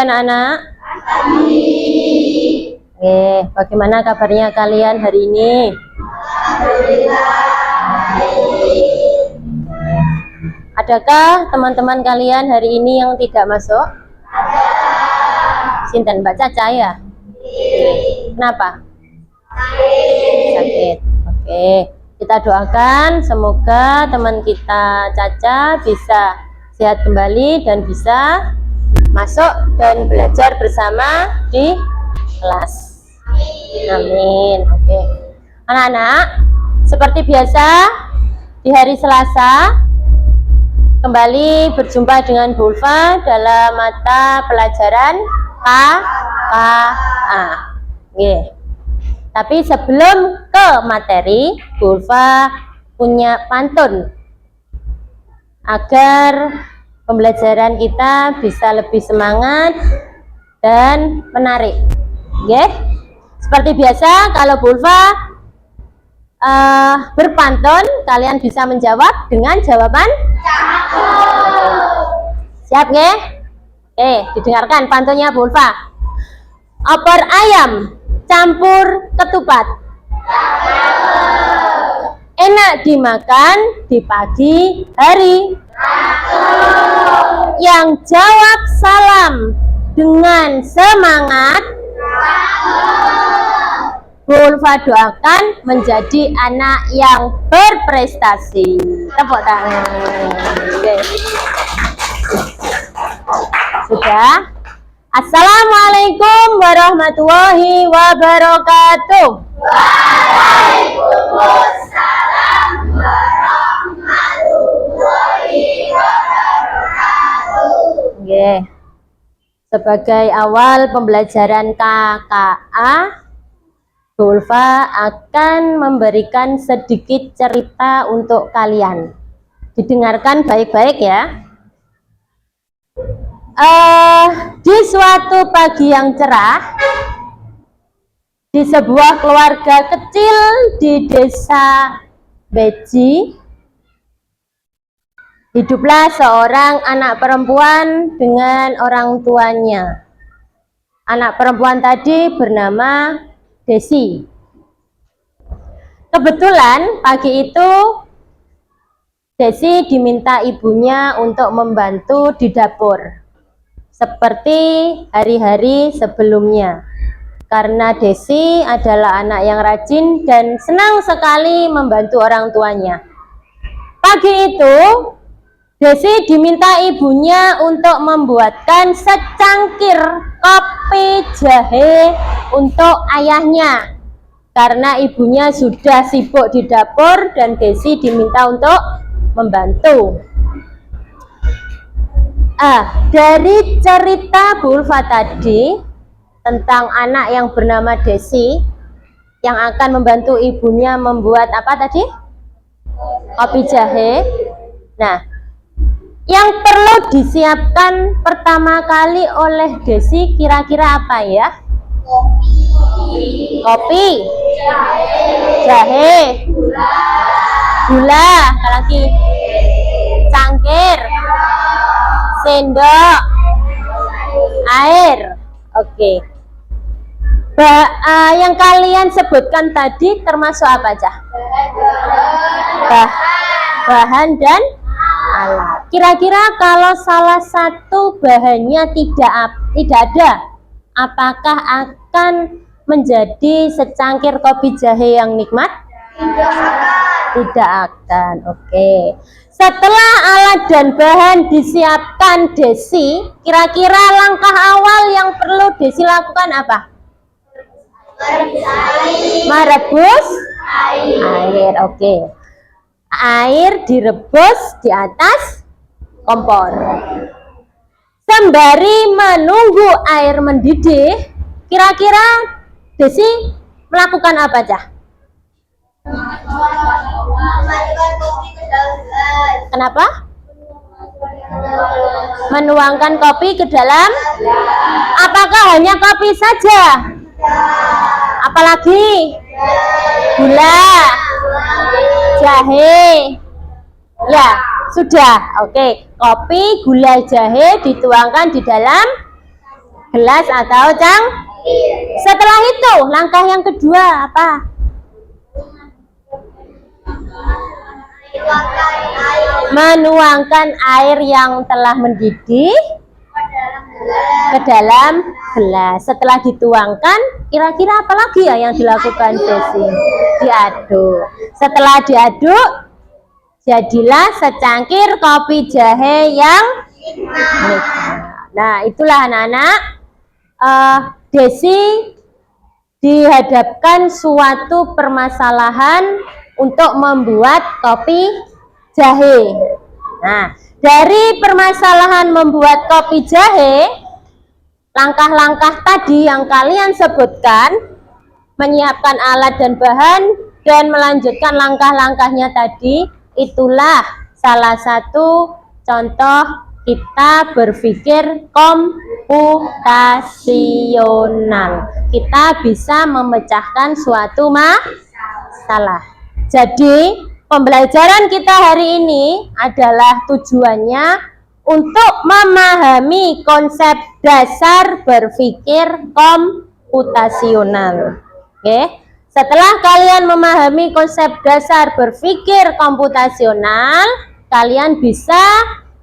anak-anak? Oke, bagaimana kabarnya kalian hari ini? Adakah teman-teman kalian hari ini yang tidak masuk? Sinten Mbak Caca ya? Kenapa? Sakit. Oke, kita doakan semoga teman kita Caca bisa sehat kembali dan bisa masuk dan belajar bersama di kelas. Amin. Oke, anak-anak, seperti biasa di hari Selasa kembali berjumpa dengan Bu Ulfa dalam mata pelajaran KKA. Tapi sebelum ke materi, Bu Ulfa punya pantun agar pembelajaran kita bisa lebih semangat dan menarik. Seperti biasa, kalau Bu Ulfa berpantun, kalian bisa menjawab dengan jawaban siap nggih? Didengarkan pantunnya Bu Ulfa. Opor ayam campur ketupat, enak dimakan di pagi hari. Yang jawab salam dengan semangat, Bu Ulfa doakan menjadi anak yang berprestasi. Tepuk tangan. Sudah. Assalamualaikum warahmatullahi wabarakatuh. Waalaikumsalam warahmatullahi wabarakatuh. Sebagai awal pembelajaran KKA, Bu Ulfa akan memberikan sedikit cerita untuk kalian. Didengarkan baik-baik ya. Di suatu pagi yang cerah, di sebuah keluarga kecil di desa Beji, hiduplah seorang anak perempuan dengan orang tuanya. Anak perempuan tadi bernama Desi. Kebetulan pagi itu Desi diminta ibunya untuk membantu di dapur seperti hari-hari sebelumnya, karena Desi adalah anak yang rajin dan senang sekali membantu orang tuanya. Pagi itu Desi diminta ibunya untuk membuatkan secangkir kopi jahe untuk ayahnya, karena ibunya sudah sibuk di dapur dan Desi diminta untuk membantu. Dari cerita Bu Ulfa tadi tentang anak yang bernama Desi yang akan membantu ibunya membuat apa tadi? Kopi jahe. Nah, yang perlu disiapkan pertama kali oleh Desi kira-kira apa ya? Kopi, jahe, gula, lagi, cangkir, sendok, air. Oke. Yang kalian sebutkan tadi termasuk apa aja? Bahan dan alat. Kira-kira kalau salah satu bahannya tidak ada, apakah akan menjadi secangkir kopi jahe yang nikmat? Tidak akan. Oke. Setelah alat dan bahan disiapkan Desi, kira-kira langkah awal yang perlu Desi lakukan apa? Merebus air. Oke. Air direbus di atas kompor. Sembari menunggu air mendidih, kira-kira Desi melakukan apa aja? Kenapa? Menuangkan kopi ke dalam. Apakah hanya kopi saja? Apalagi? Gula, jahe. Ya, sudah. Oke, kopi, gula, jahe dituangkan di dalam gelas atau cangkir. Setelah itu langkah yang kedua apa? Menuangkan air yang telah mendidih ke dalam gelas. Setelah dituangkan, kira-kira apa lagi ya yang dilakukan Desi? Diaduk. Setelah diaduk, jadilah secangkir kopi jahe yang nikmat. Nah, itulah anak-anak, Desi dihadapkan suatu permasalahan untuk membuat kopi jahe. Nah, dari permasalahan membuat kopi jahe, langkah-langkah tadi yang kalian sebutkan, menyiapkan alat dan bahan, dan melanjutkan langkah-langkahnya tadi, itulah salah satu contoh kita berpikir komputasional. Kita bisa memecahkan suatu masalah. Jadi, pembelajaran kita hari ini adalah tujuannya untuk memahami konsep dasar berpikir komputasional. Oke. Setelah kalian memahami konsep dasar berpikir komputasional, kalian bisa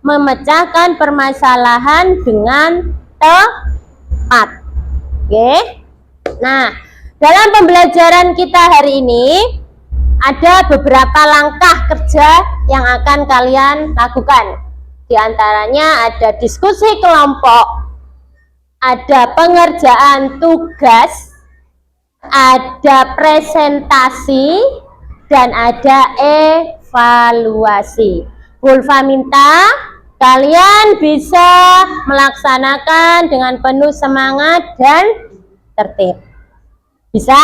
memecahkan permasalahan dengan tepat. Oke. Nah, dalam pembelajaran kita hari ini ada beberapa langkah kerja yang akan kalian lakukan. Di antaranya ada diskusi kelompok, ada pengerjaan tugas, ada presentasi, dan ada evaluasi. Bulfa minta kalian bisa melaksanakan dengan penuh semangat dan tertib. Bisa?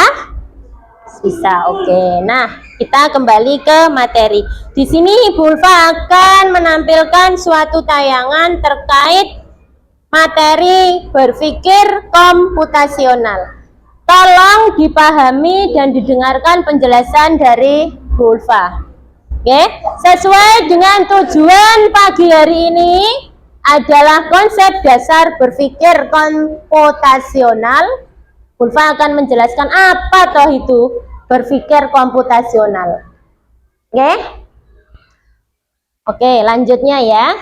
Bisa, oke. Nah, kita kembali ke materi. Di sini Bulfa akan menampilkan suatu tayangan terkait materi berpikir komputasional. Tolong dipahami dan didengarkan penjelasan dari Bulfa. Oke, sesuai dengan tujuan pagi hari ini adalah konsep dasar berpikir komputasional. Bulfa akan menjelaskan apa toh itu berpikir komputasional. Oke? Oke, lanjutnya ya.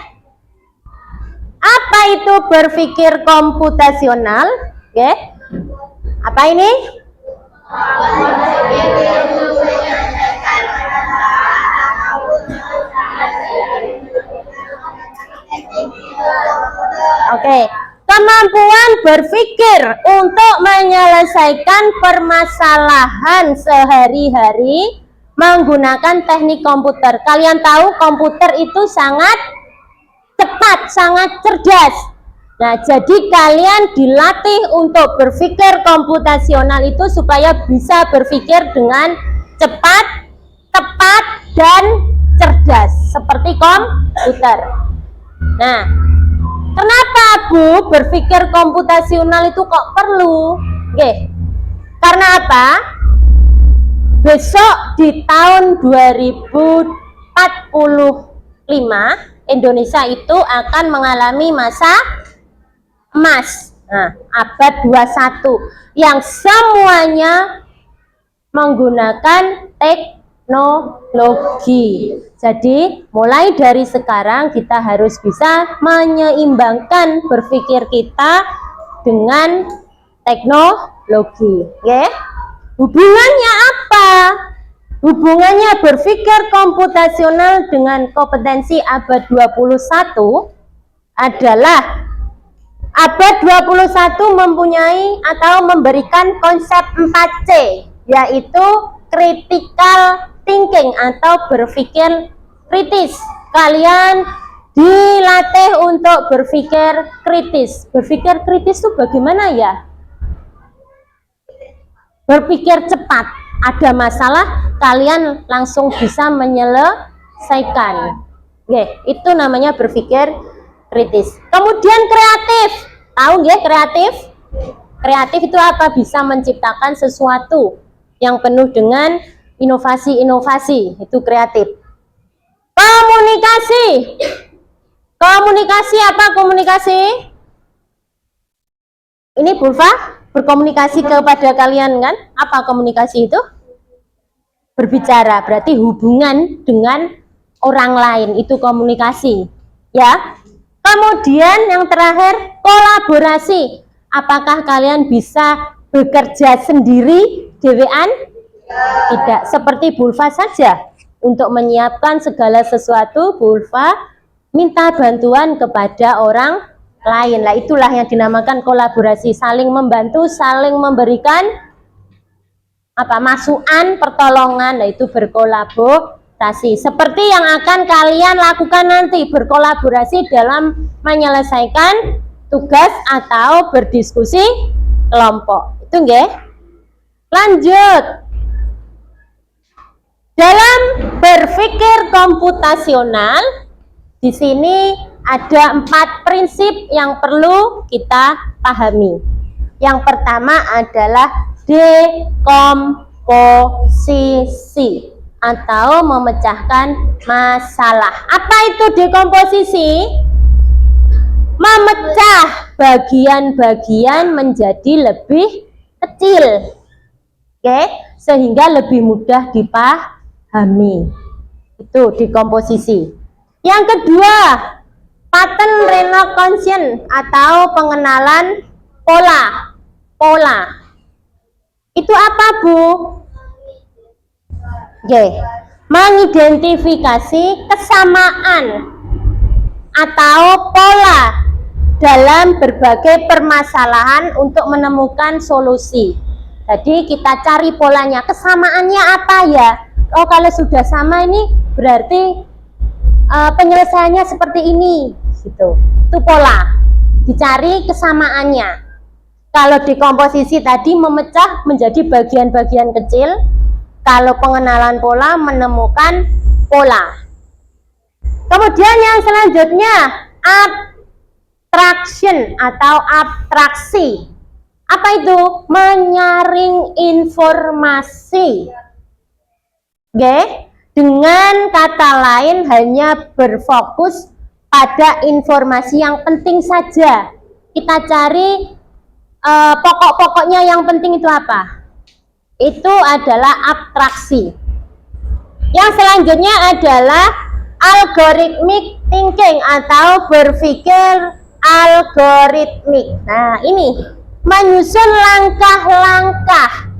Apa itu berpikir komputasional? Oke. Apa ini? Oke. Kemampuan berpikir untuk menyelesaikan permasalahan sehari-hari menggunakan teknik komputer. Kalian tahu komputer itu sangat cepat, sangat cerdas. Nah, jadi kalian dilatih untuk berpikir komputasional itu supaya bisa berpikir dengan cepat, tepat, dan cerdas seperti komputer. Nah, kenapa Bu berpikir komputasional itu kok perlu? Oke. Karena apa? Besok di tahun 2045 Indonesia itu akan mengalami masa emas. Nah, abad 21 yang semuanya menggunakan teknologi. Jadi, mulai dari sekarang kita harus bisa menyeimbangkan berpikir kita dengan teknologi. Oke? Hubungannya apa? Hubungannya berpikir komputasional dengan kompetensi abad 21 adalah abad 21 mempunyai atau memberikan konsep 4C, yaitu critical thinking atau berpikir kritis. Kalian dilatih untuk berpikir kritis. Berpikir kritis itu bagaimana ya? Berpikir cepat. Ada masalah, kalian langsung bisa menyelesaikan. Oke, itu namanya berpikir kritis. Kemudian kreatif. Tahu nggih kreatif? Kreatif itu apa? Bisa menciptakan sesuatu yang penuh dengan inovasi-inovasi. Itu kreatif. Komunikasi. Komunikasi apa komunikasi? Ini Bulfa berkomunikasi kepada kalian kan? Apa komunikasi itu? Berbicara, berarti hubungan dengan orang lain, itu komunikasi. Ya. Kemudian yang terakhir, kolaborasi. Apakah kalian bisa bekerja sendiri, dewean? Tidak, seperti Bulfa saja. Untuk menyiapkan segala sesuatu, Bulfa minta bantuan kepada orang lain. Lah itulah yang dinamakan kolaborasi, saling membantu, saling memberikan apa masukan, pertolongan. Nah itu berkolaborasi. Seperti yang akan kalian lakukan nanti, berkolaborasi dalam menyelesaikan tugas atau berdiskusi kelompok. Itu nggih. Lanjut. Dalam berpikir komputasional, di sini ada 4 prinsip yang perlu kita pahami. Yang pertama adalah dekomposisi atau memecahkan masalah. Apa itu dekomposisi? Memecah bagian-bagian menjadi lebih kecil. Oke, sehingga lebih mudah dipahami. Itu dekomposisi. Yang kedua, pattern recognition atau pengenalan pola. Itu apa, Bu? Oke, mengidentifikasi kesamaan atau pola dalam berbagai permasalahan untuk menemukan solusi. Jadi kita cari polanya, kesamaannya apa ya? Oh, kalau sudah sama ini berarti penyelesaiannya seperti ini, gitu. Itu pola, dicari kesamaannya. Kalau dekomposisi tadi memecah menjadi bagian-bagian kecil, kalau pengenalan pola menemukan pola. Kemudian yang selanjutnya abstraction atau abstraksi. Apa itu? Menyaring informasi. Oke? Dengan kata lain hanya berfokus pada informasi yang penting saja. Kita cari pokok-pokoknya yang penting itu apa? Itu adalah abstraksi. Yang selanjutnya adalah algorithmic thinking atau berpikir algoritmik. Nah, ini menyusun langkah-langkah,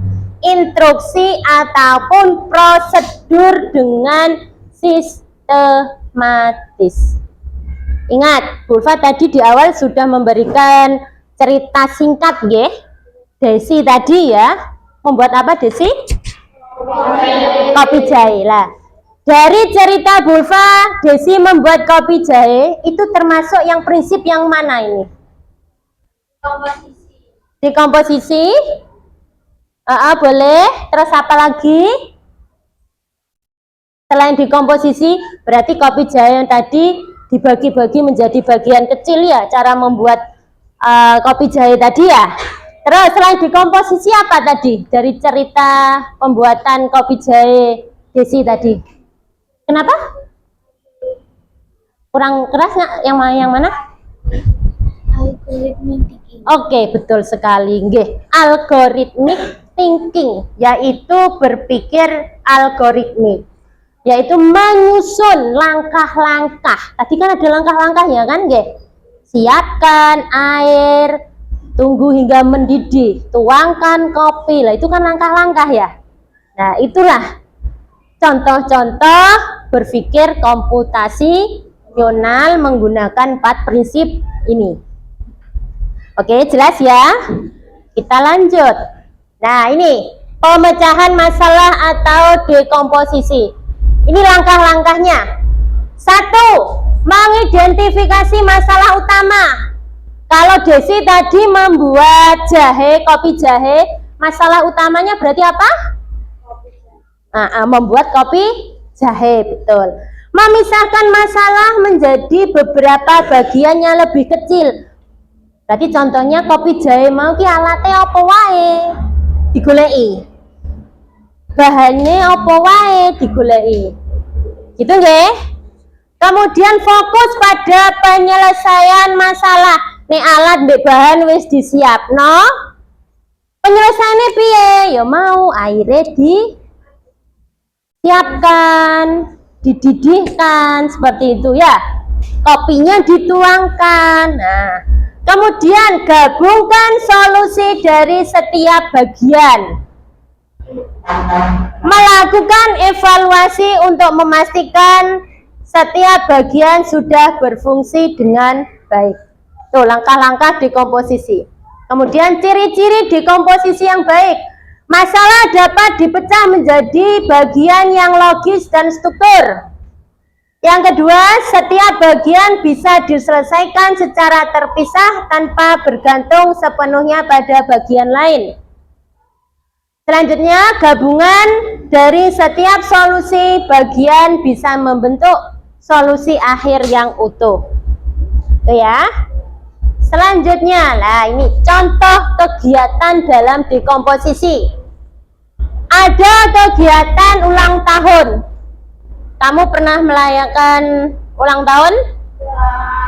instruksi ataupun prosedur dengan sistematis. Ingat, Bulfa tadi di awal sudah memberikan cerita singkat, nggih. Desi tadi ya, membuat apa Desi? Kopi jahe lah. Dari cerita Bulfa, Desi membuat kopi jahe, itu termasuk yang prinsip yang mana ini? Dekomposisi. Boleh. Terus apa lagi? Selain dekomposisi, berarti kopi jahe yang tadi dibagi-bagi menjadi bagian kecil ya, cara membuat kopi jahe tadi ya. Terus selain dekomposisi apa tadi? Dari cerita pembuatan kopi jahe Desi tadi. Kenapa? Kurang keras nggak? Yang mana? Algorithmic thinking. Oke, betul sekali. Nggih, algorithmic thinking, yaitu berpikir algoritmik, yaitu menyusun langkah-langkah. Tadi kan ada langkah-langkahnya kan, nggih? Siapkan air, tunggu hingga mendidih, tuangkan kopi. Lah itu kan langkah-langkah ya. Nah, itulah contoh-contoh berpikir komputasional menggunakan 4 prinsip ini. Oke, jelas ya? Kita lanjut. Nah, ini pemecahan masalah atau dekomposisi. Ini langkah-langkahnya. 1. Mengidentifikasi masalah utama. Kalau Desi tadi membuat jahe, kopi jahe, masalah utamanya berarti apa? Membuat kopi jahe, betul. Memisahkan masalah menjadi beberapa bagian yang lebih kecil. Berarti contohnya kopi jahe mau ki alatnya apa wae digoleki. Bahannya apa wae digoleki. Gitu nggih? Kemudian fokus pada penyelesaian masalah. Nek alat mbek bahan wis disiapno, penyelesaiannya piye? Ya mau airnya disiapkan, dididihkan seperti itu ya. Kopinya dituangkan. Nah, kemudian gabungkan solusi dari setiap bagian. Melakukan evaluasi untuk memastikan setiap bagian sudah berfungsi dengan baik. Tuh, langkah-langkah dekomposisi. Kemudian ciri-ciri dekomposisi yang baik. Masalah dapat dipecah menjadi bagian yang logis dan struktur. Yang kedua, setiap bagian bisa diselesaikan secara terpisah tanpa bergantung sepenuhnya pada bagian lain. Selanjutnya, gabungan dari setiap solusi bagian bisa membentuk solusi akhir yang utuh. Itu ya. Selanjutnya, nah ini contoh kegiatan dalam dekomposisi. Ada kegiatan ulang tahun. Kamu pernah merayakan ulang tahun?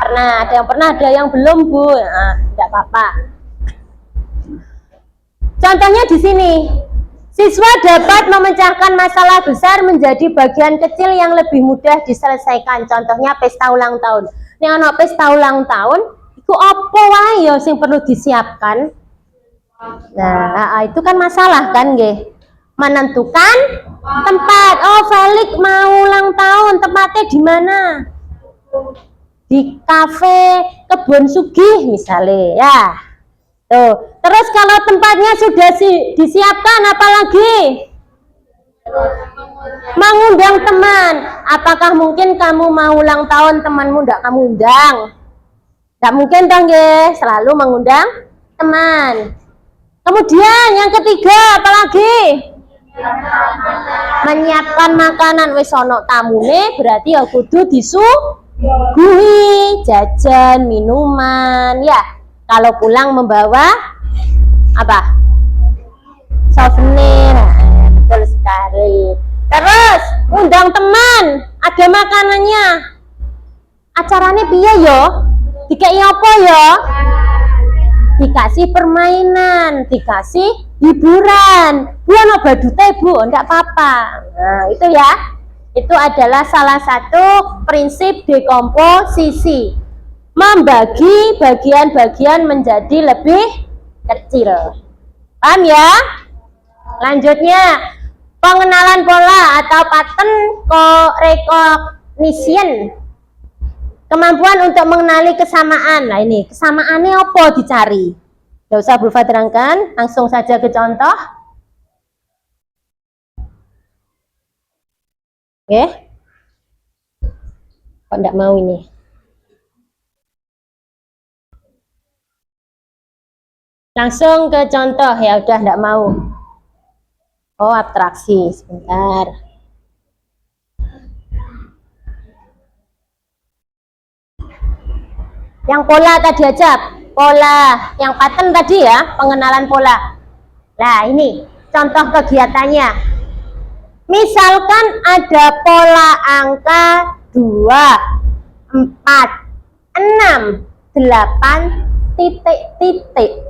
Pernah. Ada yang pernah, ada yang belum, Bu. Nah, tidak apa-apa. Contohnya di sini. Siswa dapat memecahkan masalah besar menjadi bagian kecil yang lebih mudah diselesaikan. Contohnya pesta ulang tahun. Nek ana pesta ulang tahun, iku apa wae ya sing perlu disiapkan? Nah, itu kan masalah kan nggih. Menentukan tempat. Oh, Felix mau ulang tahun, tempatnya di mana? Di kafe Kebun Sugih misalnya ya. Tuh. Terus kalau tempatnya sudah disiapkan, apalagi? Mengundang teman. Apakah mungkin kamu mau ulang tahun temanmu tidak kamu undang? Tidak mungkin dong, ya. Selalu mengundang teman. Kemudian yang ketiga, apalagi? Menyiapkan makanan. Wis ono tamune berarti ya kudu disuguhi jajan, minuman, ya. Kalau pulang membawa apa? Souvenir. Betul sekali. Terus undang teman, ada makanannya. Acaranya piye yo? Dikasih apa yo? Dikasih permainan, dikasih hiburan. Bu ono badute, Bu, enggak apa-apa. Nah, itu ya. Itu adalah salah satu prinsip dekomposisi. Membagi bagian-bagian menjadi lebih kecil. Paham ya? Lanjutnya, pengenalan pola atau pattern recognition. Kemampuan untuk mengenali kesamaan. Nah ini, kesamaannya apa dicari? Tidak usah Bulfa terangkan, langsung saja ke contoh. Oke. Kok tidak mau ini? Langsung ke contoh ya, udah enggak mau. Oh, abstraksi sebentar. Yang pola tadi aja, pola yang pattern tadi ya, pengenalan pola. Nah, ini contoh kegiatannya. Misalkan ada pola angka 2, 4, 6, 8, titik-titik.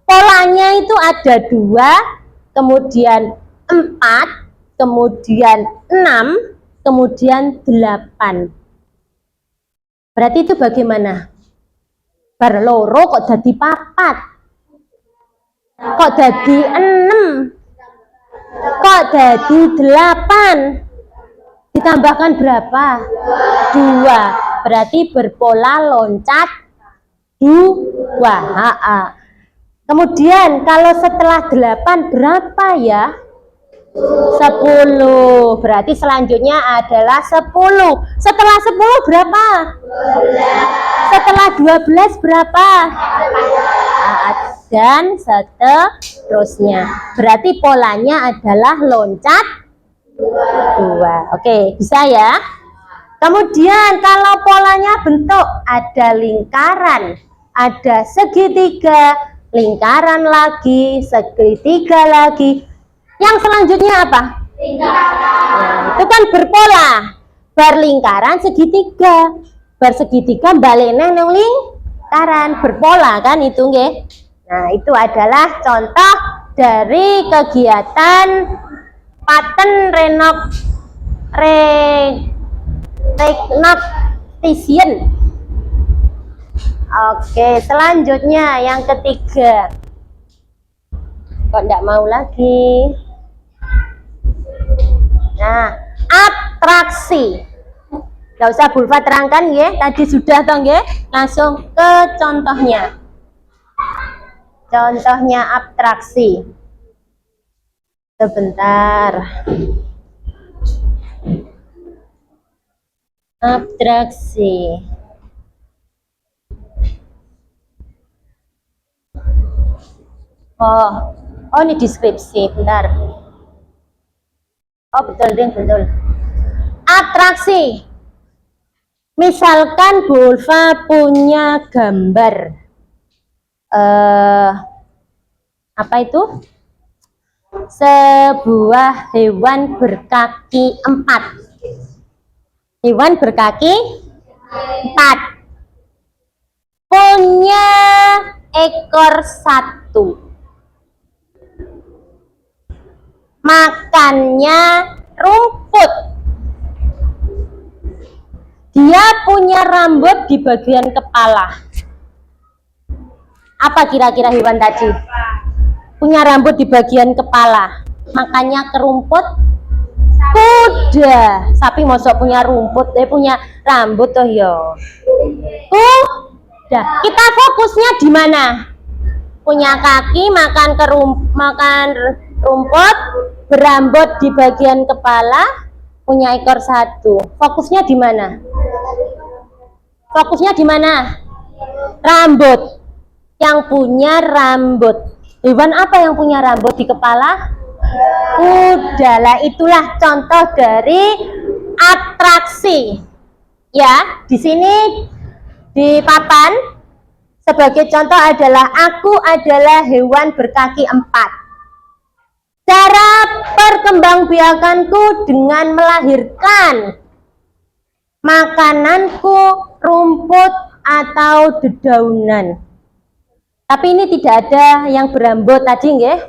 Polanya itu ada 2, kemudian 4, kemudian 6, kemudian 8. Berarti itu bagaimana? Berloro kok jadi 4? Kok jadi 6? Kok jadi 8? Ditambahkan berapa? 2. Berarti berpola loncat 2. Kemudian kalau setelah 8 berapa ya? 10. Berarti selanjutnya adalah 10. Setelah 10 berapa? 12. Setelah 12 berapa? 14. Dan seterusnya. Berarti polanya adalah loncat 2. Oke, bisa ya? Kemudian kalau polanya bentuk ada lingkaran, ada segitiga, lingkaran lagi, segitiga lagi. Yang selanjutnya apa? Lingkaran. Nah, itu kan berpola. Berlingkaran segitiga. Bersegitiga baliknya nang bakaran, berpola kan itu nggih. Nah, itu adalah contoh dari kegiatan pattern reconoctation. Oke, selanjutnya yang ketiga. Kok enggak mau lagi? Nah, atraksi. Nggak usah Bulfa terangkan ya, tadi sudah toh ya. Langsung ke contohnya. Contohnya atraksi. Sebentar. Atraksi. Oh ini deskripsi, bentar. Oh betul deh, betul. Atraksi. Misalkan Bulfa punya gambar apa itu? Sebuah hewan berkaki 4. Hewan berkaki 4. Punya ekor 1. Makannya rumput. Dia punya rambut di bagian kepala. Apa kira-kira hewan tadi? Punya rambut di bagian kepala. Makannya ke rumput. Kuda. Sapi mosok punya rumput, punya rambut toh yo. Kuda. Kita fokusnya di mana? Punya kaki, makan rumput, berambut di bagian kepala, punya ekor 1. Fokusnya di mana? Fokusnya di mana? Rambut. Yang punya rambut. Hewan apa yang punya rambut di kepala? Kuda. Lah itulah contoh dari atraksi. Ya, di sini di papan sebagai contoh adalah aku adalah hewan berkaki 4. Cara perkembangbiakanku dengan melahirkan makananku rumput atau dedaunan. Tapi ini tidak ada yang berambut tadi nggih.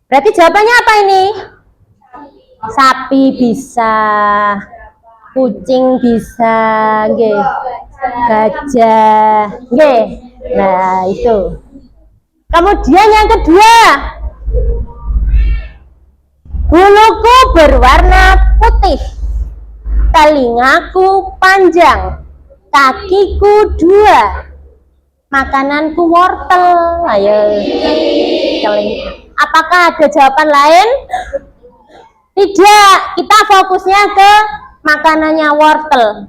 Berarti jawabannya apa ini? Sapi bisa, kucing bisa, nggih. Gajah, nggih. Nah, itu. Kemudian yang kedua, buluku berwarna putih, telingaku panjang, kakiku 2, makananku wortel. Ayo, apakah ada jawaban lain? Tidak, kita fokusnya ke makanannya wortel.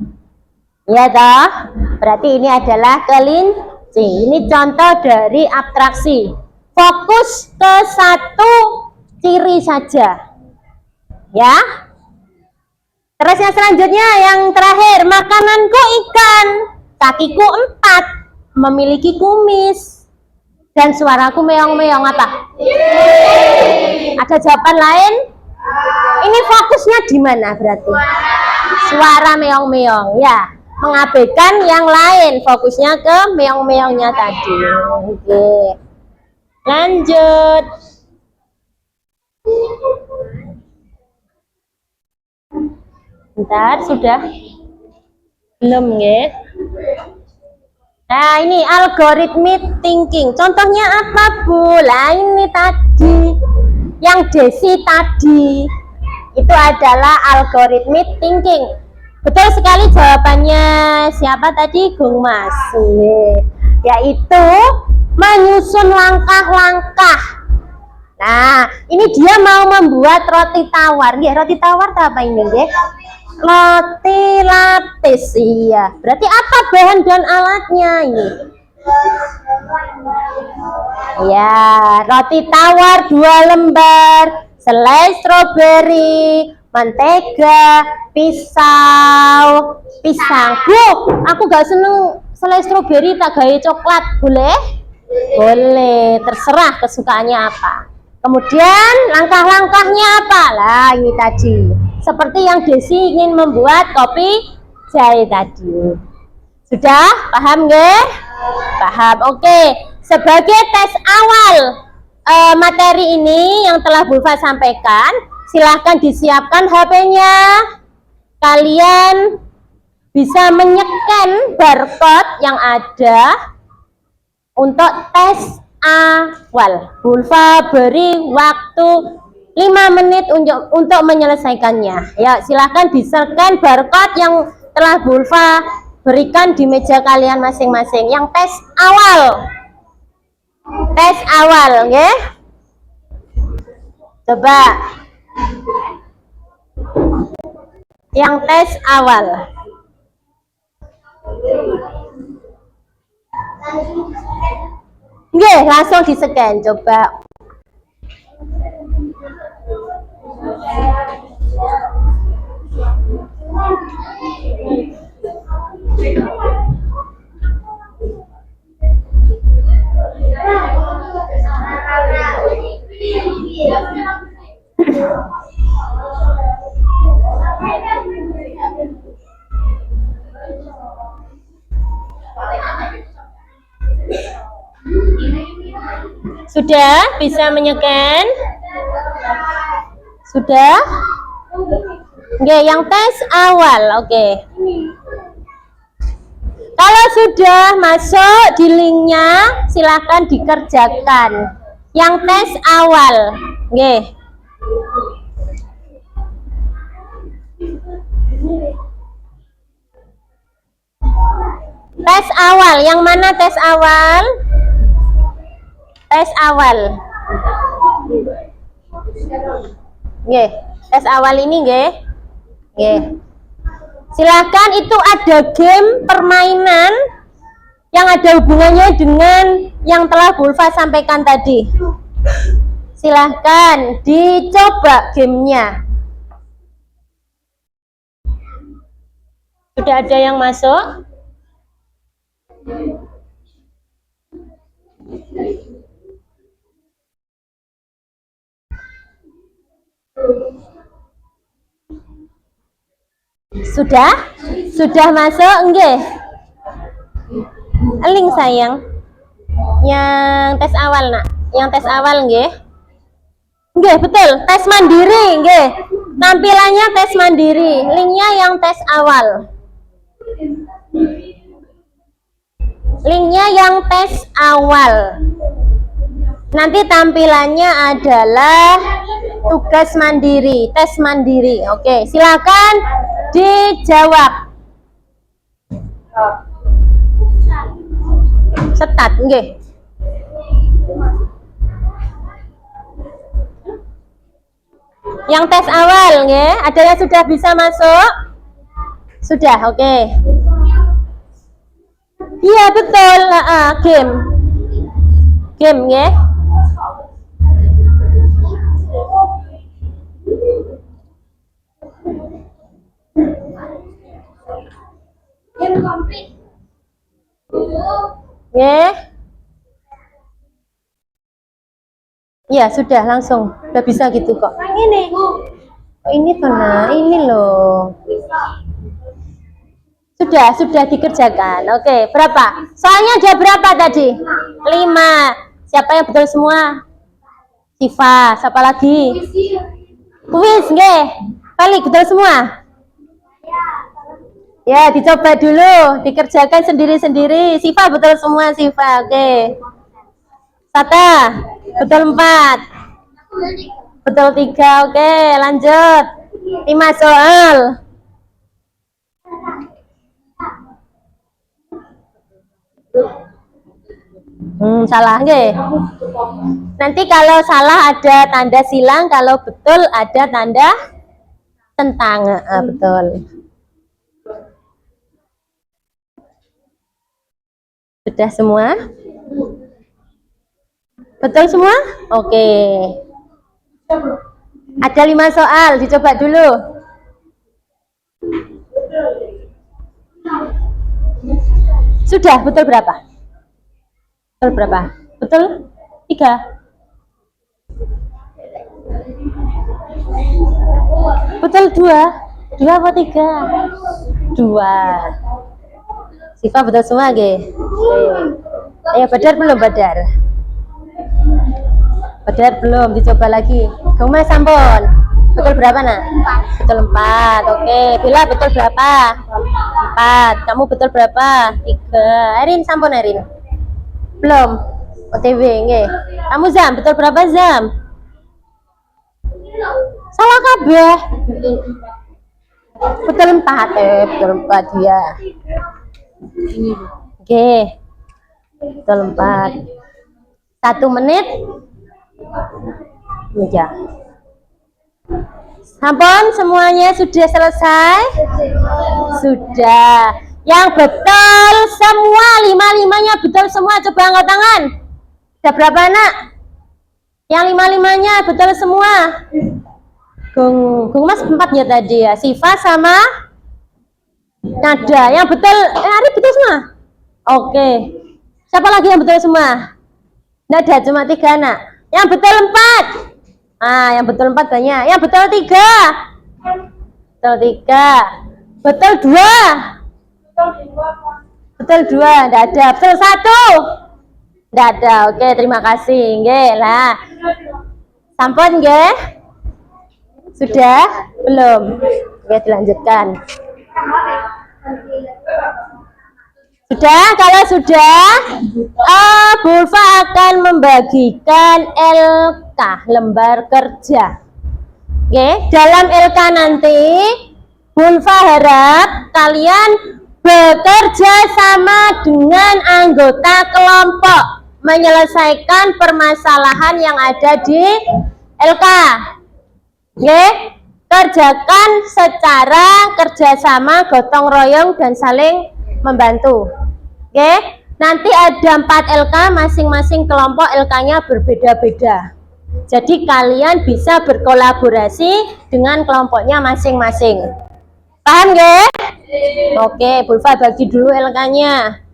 Ya toh? Berarti ini adalah kelinci. Ini contoh dari abstraksi. Fokus ke 1 ciri saja. Ya. Terus yang selanjutnya, yang terakhir, makananku ikan, kakiku 4, memiliki kumis, dan suaraku meong-meong. Apa? Ada jawaban lain? Ini fokusnya di mana berarti? Suara meong-meong, ya. Mengabaikan yang lain, fokusnya ke meong-meongnya tadi. Oke. Lanjut. Bentar, sudah? Belum ya? Nah, ini algoritmic thinking. Contohnya apa, Bu? Lah ini tadi. Yang Desi tadi. Itu adalah algoritmic thinking. Betul sekali jawabannya. Siapa tadi? Gung Mas. Yaitu menyusun langkah-langkah. Nah, ini dia mau membuat roti tawar. Ya, roti tawar apa ini, nggih? Roti lapis. Iya. Berarti apa bahan dan alatnya ini? Ya, roti tawar 2 lembar, selai stroberi, mentega, pisang. Bu, aku gak seneng selai stroberi, tak gawe coklat, boleh? Boleh, terserah kesukaannya apa. Kemudian langkah-langkahnya apa? Lah ini tadi. Seperti yang Desi ingin membuat kopi jahe tadi. Sudah paham nggih? Paham? Oke. Sebagai tes awal materi ini yang telah Bulfa sampaikan, silahkan disiapkan HP-nya. Kalian bisa menyekan barcode yang ada untuk tes awal. Bulfa beri waktu 5 menit untuk menyelesaikannya. Ya, silahkan di-scan barcode yang telah Bulfa berikan di meja kalian masing-masing. Yang tes awal. Tes awal, oke? Coba. Yang tes awal. Oke, langsung di-scan, coba. Sudah bisa menyekan? Sudah? Oke, yang tes awal. Oke. Kalau sudah masuk di linknya, silahkan dikerjakan. Yang tes awal. Oke. Tes awal. Yang mana tes awal? Tes awal. Oke. Tes awal ini, oke. Oke. Silahkan, itu ada game permainan yang ada hubungannya dengan yang telah Bulfa sampaikan tadi. Silahkan dicoba gamenya. Sudah ada yang masuk? Sudah? Sudah masuk? Enggak? Link sayang. Yang tes awal, Nak. Yang tes awal enggak? Enggak, betul. Tes mandiri, enggak? Tampilannya tes mandiri. Linknya yang tes awal. Linknya yang tes awal. Nanti tampilannya adalah tugas mandiri, tes mandiri. Oke, silakan dijawab. Setat, nggih. Yang tes awal, nggih. Ada yang sudah bisa masuk? Sudah, oke. Iya, betul. Game. Game, nggih. Ya sudah langsung, udah bisa gitu kok. Ini, ini tuh nah, ini loh. Sudah dikerjakan. Oke, berapa? Soalnya ada berapa tadi? 5. Siapa yang betul semua? Siva, siapa lagi? Kuis, nggih. Balik betul semua? Ya, dicoba dulu, dikerjakan sendiri-sendiri. Siva betul semua, Siva. Oke. Sata, betul 4. Betul 3. Oke, lanjut. 5 soal. Salah nggih. Nanti kalau salah ada tanda silang, kalau betul ada tanda tentang. Betul. Sudah semua? Betul semua? Oke. Ada 5 soal, dicoba dulu. Sudah, betul berapa? Betul berapa? Betul? 3. Betul 2. 2 apa 3? 2. Siva betul semua, nggih. Oke. Ayo Badar belum Badar? Badar belum, dicoba lagi. Kamu sampun. Betul berapa, Nak? Betul 4. Oke. Bila betul berapa? 4. Kamu betul berapa? 3. Erin sampun Erin. Belum. OTW nggih. Kamu Zam, betul berapa Zam? Salah kabeh. Betul 4. Betul 4 dia. Oke. Betul 4. 1 menit. Ya. Sampun semuanya sudah selesai? Sudah. Yang betul semua, 5-5-nya betul semua, coba angkat tangan. Ada berapa Nak? Yang 5-5-nya betul semua. Gung Mas 4 ya tadi ya. Siva sama Nada. Yang betul, Ari betul semua? Oke. Siapa lagi yang betul semua? Nada cuma 3 Nak. Yang betul 4. Ah, yang betul 4 banyak. Yang betul 3. Betul 3. Betul 2. Betul 2. Enggak ada. Betul 1. Enggak ada. Oke, terima kasih. Nggih, lah. Sampun nggih? Sudah? Belum? Oke, dilanjutkan. Sudah? Kalau sudah, Bulfa akan membagikan LK, lembar kerja. Oke, dalam LK nanti Bulfa harap kalian bekerja sama dengan anggota kelompok menyelesaikan permasalahan yang ada di LK. Oke, kerjakan secara kerjasama, gotong royong dan saling membantu. Oke, nanti ada 4 LK, masing-masing kelompok LK-nya berbeda-beda. Jadi kalian bisa berkolaborasi dengan kelompoknya masing-masing. Paham nggih? Oke, Bulfa bagi dulu LK-nya.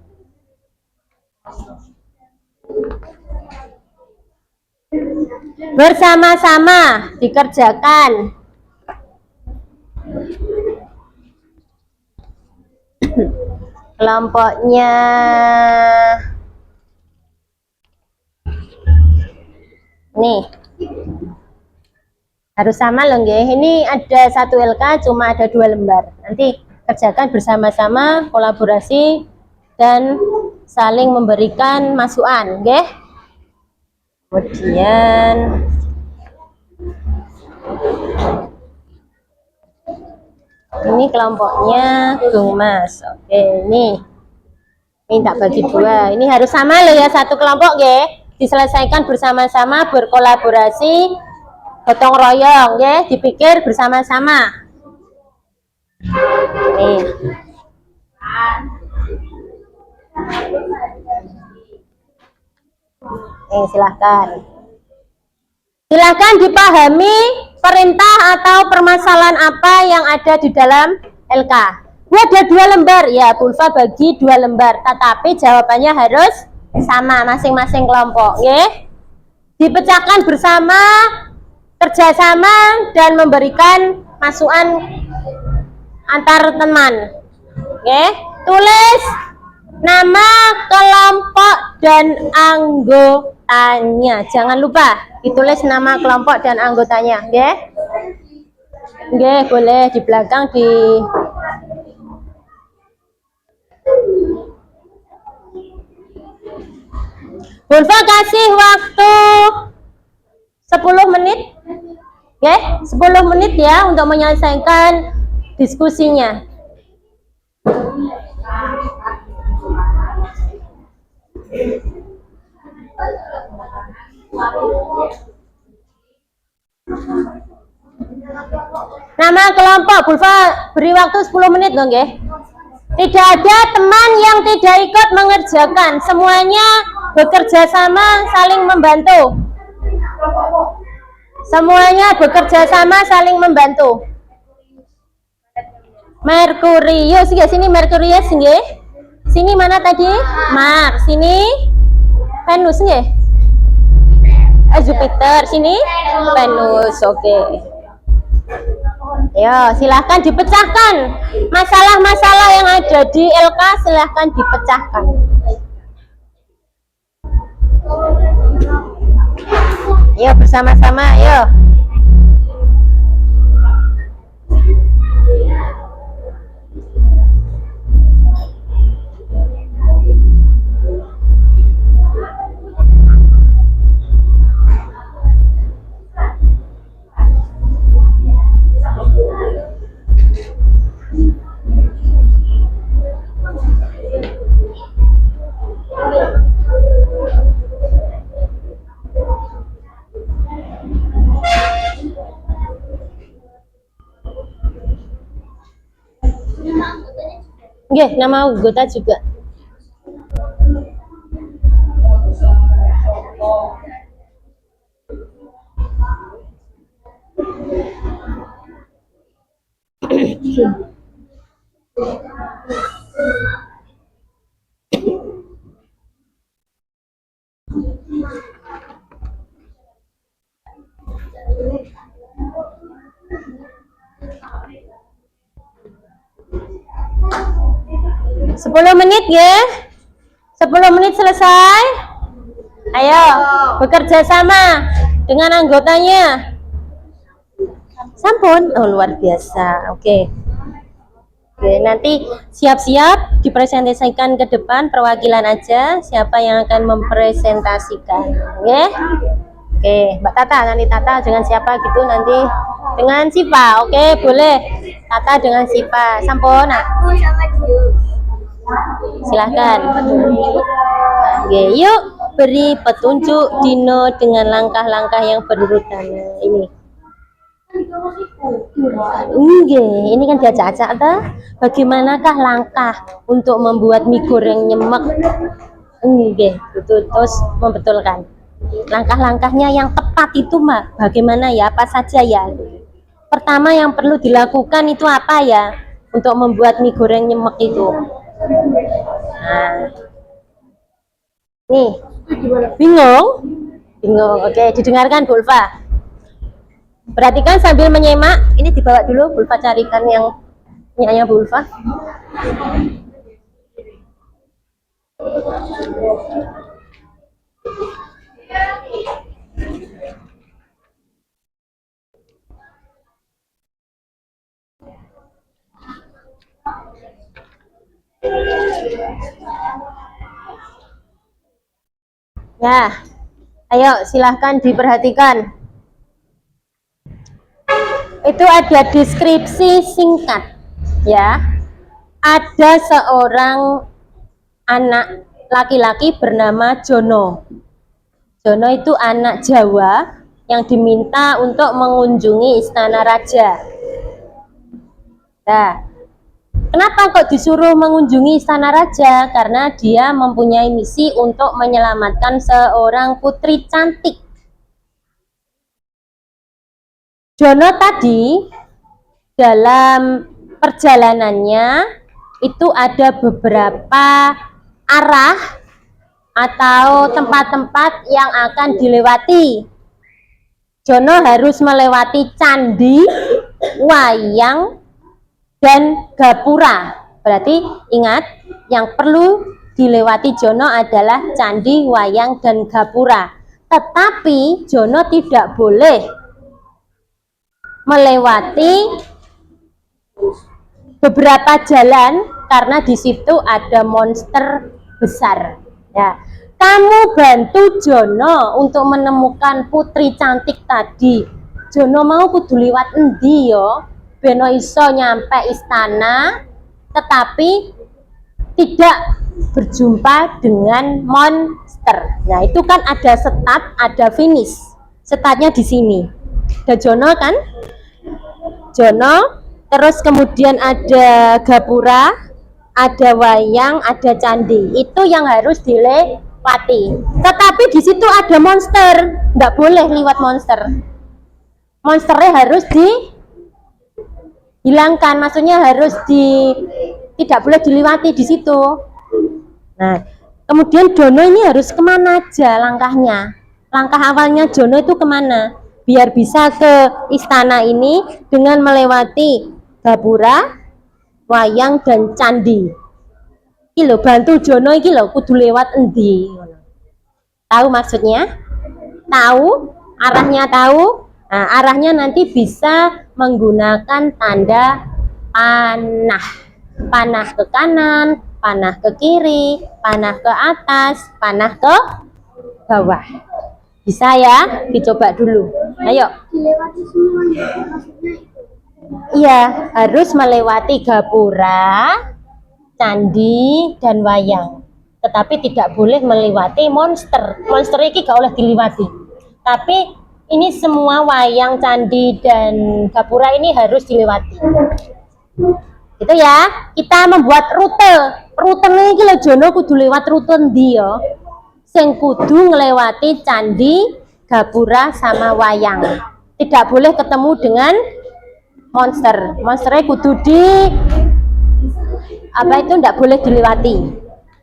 Bersama-sama dikerjakan. Kelompoknya nih harus sama loh nggih. Ini ada 1 LK cuma ada 2 lembar. Nanti kerjakan bersama-sama, kolaborasi dan saling memberikan masukan, nggih. Kemudian ini kelompoknya Gung Mas. Oke, ini tak bagi 2. Ini harus sama loh ya, satu kelompok nggih. Diselesaikan bersama-sama, berkolaborasi, gotong royong nggih, dipikir bersama-sama. Nih. Silahkan dipahami perintah atau permasalahan apa yang ada di dalam LK. Ada 2 lembar, ya Bulfa bagi 2 lembar, tetapi jawabannya harus sama masing-masing kelompok, ya. Dipecahkan bersama, kerjasama dan memberikan masukan antar teman. Oke, tulis nama kelompok dan anggotanya. Jangan lupa ditulis nama kelompok dan anggotanya, oke? Oke, boleh di belakang di Bulfa kasih waktu 10 menit. Oke, 10 menit ya untuk menyelesaikan diskusinya. Nama kelompok Bulfa beri waktu 10 menit dong ya. Tidak ada teman yang tidak ikut mengerjakan, semuanya bekerja sama saling membantu. Semuanya bekerja sama saling membantu. Merkurius ya, sini Merkurius nggih. Sini mana tadi? Mars. Sini Venus nggih. Jupiter. Sini Venus. Oke. Ya, silahkan dipecahkan. Masalah-masalah yang ada di LK silahkan dipecahkan. Yuk bersama-sama, yuk. Nggih, nama anggota juga. Sepuluh menit ya. 10 menit selesai. Ayo, bekerja sama dengan anggotanya. Sampun, oh luar biasa. Oke. Oke, nanti siap-siap dipresentasikan ke depan, perwakilan aja siapa yang akan mempresentasikan. Oke. Oke, Mbak Tata, nanti Tata dengan siapa gitu nanti dengan Sipa. Oke, boleh. Tata dengan Sipa. Sampun. Aku sama Dio. Silahkan. Oke, yuk beri petunjuk Dino dengan langkah-langkah yang berurutan. Ini. Ini kan diajak-ajak ta? Bagaimanakah langkah untuk membuat mie goreng nyemek? Betul, terus membetulkan. Langkah-langkahnya yang tepat itu mah bagaimana ya? Apa saja ya? Pertama yang perlu dilakukan itu apa ya? Untuk membuat mie goreng nyemek itu. Nah, nih, bingung? Bingung. Oke, didengarkan Bu Ulfa. Perhatikan sambil menyimak. Ini dibawa dulu, Bu Ulfa carikan yang punyanya Bu Ulfa. Ya, ayo silahkan diperhatikan. Itu ada deskripsi singkat, ya. Ada seorang anak laki-laki bernama Jono. Jono itu anak Jawa yang diminta untuk mengunjungi istana raja. Nah, kenapa kok disuruh mengunjungi istana raja? Karena dia mempunyai misi untuk menyelamatkan seorang putri cantik. Jono tadi dalam perjalanannya itu ada beberapa arah atau tempat-tempat yang akan dilewati. Jono harus melewati candi, wayang, dan gapura. Berarti ingat, yang perlu dilewati Jono adalah candi, wayang, dan gapura. Tetapi Jono tidak boleh melewati beberapa jalan karena di situ ada monster besar. Ya, kamu bantu Jono untuk menemukan putri cantik tadi. Jono mau kudu liwat endi yo? Beno iso nyampe istana, tetapi tidak berjumpa dengan monster. Nah, itu kan ada start, ada finish. Startnya di sini. Ada Jono kan? Jono, terus kemudian ada gapura, ada wayang, ada candi. Itu yang harus dilewati. Tetapi di situ ada monster, nggak boleh lewat monster. Monsternya harus dihilangkan, maksudnya harus tidak boleh dilewati di situ. Nah, kemudian Jono ini harus kemana aja langkahnya? Langkah awalnya Jono itu kemana? biar bisa ke istana ini dengan melewati gapura, wayang dan candi. Iki lho bantu Jono iki lho kudu lewat endi? Tahu maksudnya? Tahu? Arahnya tahu? Nah, arahnya nanti bisa menggunakan tanda panah. Panah ke kanan, panah ke kiri, panah ke atas, panah ke bawah. Bisa ya? Dicoba dulu. Ayo. Dilewati semuanya maksudnya itu. Iya, harus melewati gapura, candi, dan wayang. Tetapi tidak boleh melewati monster. Monster ini gak oleh dilewati. Tapi ini semua wayang, candi, dan gapura ini harus dilewati. Itu ya. Kita membuat rute. Rute ini lho Jono kudu lewat rute ndi ya? Sing kudu ngelewati candi, gapura, sama wayang. Tidak boleh ketemu dengan monster. Monsternya kudu itu enggak boleh dilewati.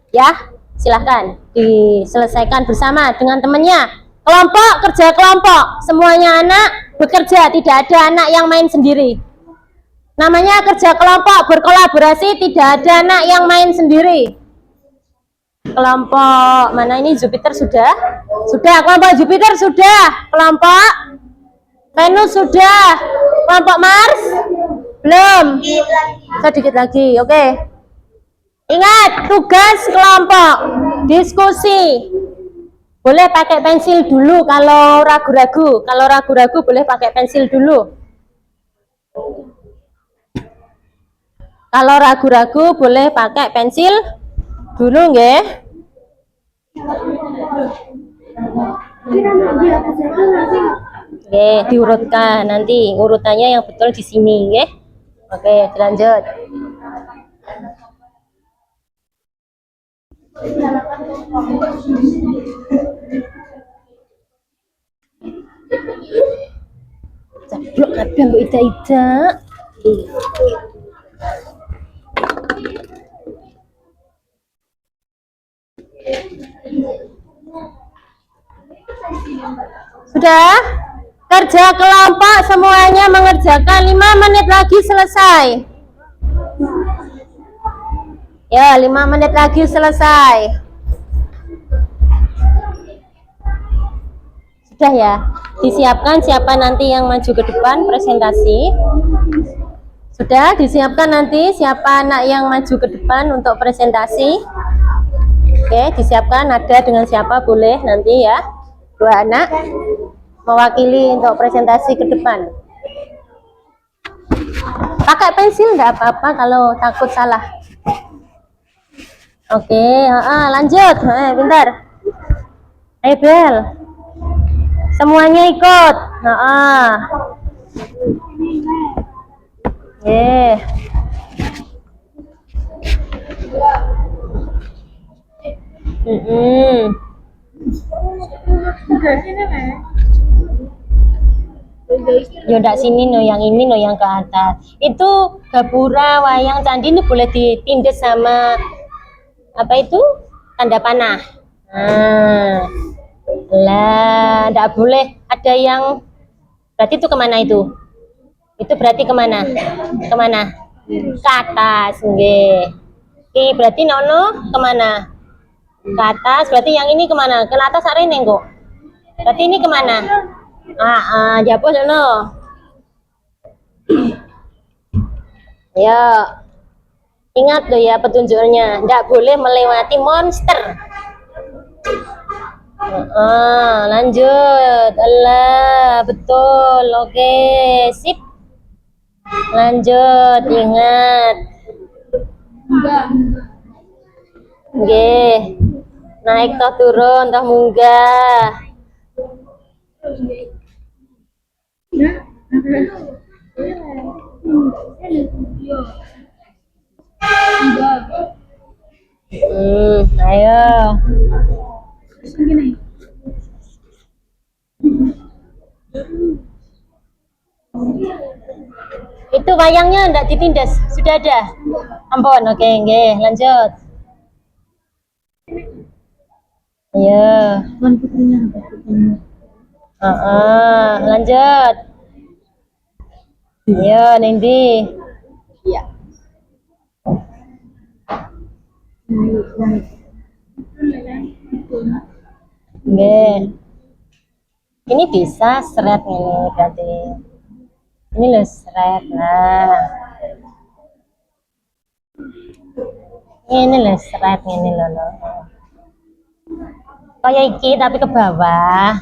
Ya, silahkan diselesaikan bersama dengan temannya. Kelompok, kerja kelompok. Semuanya anak bekerja, tidak ada anak yang main sendiri. Namanya kerja kelompok, berkolaborasi, tidak ada anak yang main sendiri. Kelompok mana ini? Jupiter sudah? Sudah, kelompok Jupiter sudah. Kelompok Venus sudah. Kelompok Mars? Belum. Sedikit lagi, oke. Ingat, tugas kelompok, diskusi. Boleh pakai pensil dulu kalau ragu-ragu. Kalau ragu-ragu boleh pakai pensil dulu. Kalau ragu-ragu boleh pakai pensil dulu, nggih. Oke, diurutkan nanti urutannya yang betul di sini, nggih. Oke, lanjut. Cablok kabeh mbok ida-ida. Sudah? Kerja kelompok semuanya mengerjakan 5 menit lagi selesai. Ya, 5 menit lagi selesai. Sudah ya? Disiapkan siapa nanti yang maju ke depan presentasi. Sudah disiapkan nanti siapa anak yang maju ke depan untuk presentasi. Oke, disiapkan ada dengan siapa boleh nanti ya. 2 anak mewakili untuk presentasi ke depan. Pakai pensil enggak apa-apa kalau takut salah. Oke, lanjut. Bentar. Ayo Bel. Semuanya ikut. Yaudah sini no, yang ini no, yang ke atas. Itu gapura, wayang, candi ini boleh ditindas sama apa itu? Tanda panah. Lah, enggak boleh ada yang berarti itu kemana itu? Itu berarti kemana? Kemana? Ke atas, nggih. Oke, berarti nono kemana? Ke atas, berarti yang ini kemana? Ke atas arene kok. Berarti ini kemana? Japos nono. Ya. Ingat loh ya petunjuknya, tidak boleh melewati monster. Lanjut. Allah, betul. Oke, sip. Lanjut, ingat. Oke. Naik toh turun, toh munggah. Ayo. Itu wayangnya enggak ditindas, sudah ada. Ampun, oke, nggih, lanjut. Ayo. Lanjut. Ayo, Nindi. Iya. Nggih. Ini bisa seret ini berarti. Ini loh seret. Nah. Ini loh seret ini loh. Kayak iki tapi ke bawah.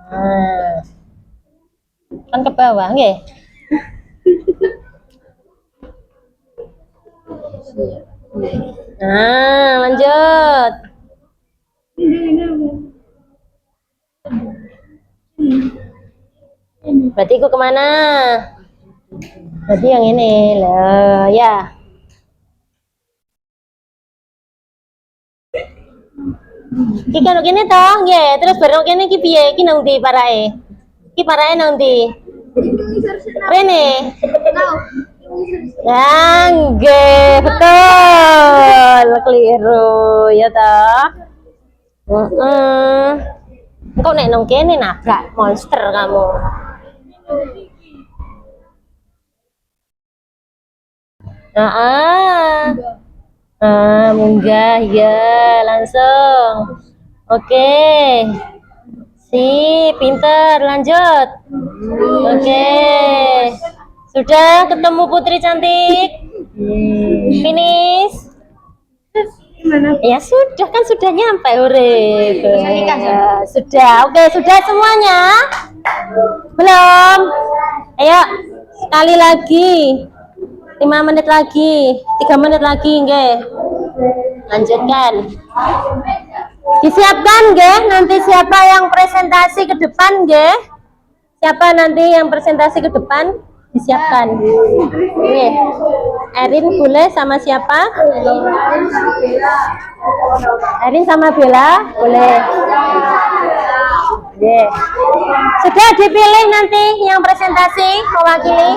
Nah. Kan ke bawah nggih. Nah, lanjut. Berarti aku kemana? Berarti yang ini loh, ya. Iki kan kene toh, nggih. Terus bareng kene iki piye? Iki nang ndi parae? Iki parae nang ndi? Rene. Ya, nggih, betul. Keliru ya toh. Kok nek nang kene nabrak monster kamu. Munggah ya, langsung. Oke. Pinter, lanjut. Oke. Sudah ketemu putri cantik? Finish? Ya sudah, kan sudah nyampe, Urip. Sudah, oke, sudah semuanya? Belum? Ayo, sekali lagi. 5 menit lagi, 3 menit lagi, nggih. Lanjutkan. Disiapkan, nggih. Nanti siapa yang presentasi ke depan, nggih? Siapa nanti yang presentasi ke depan? Disiapkan. Oke. Erin boleh sama siapa? Erin sama Bella boleh. Oke. Sudah dipilih nanti yang presentasi mewakili.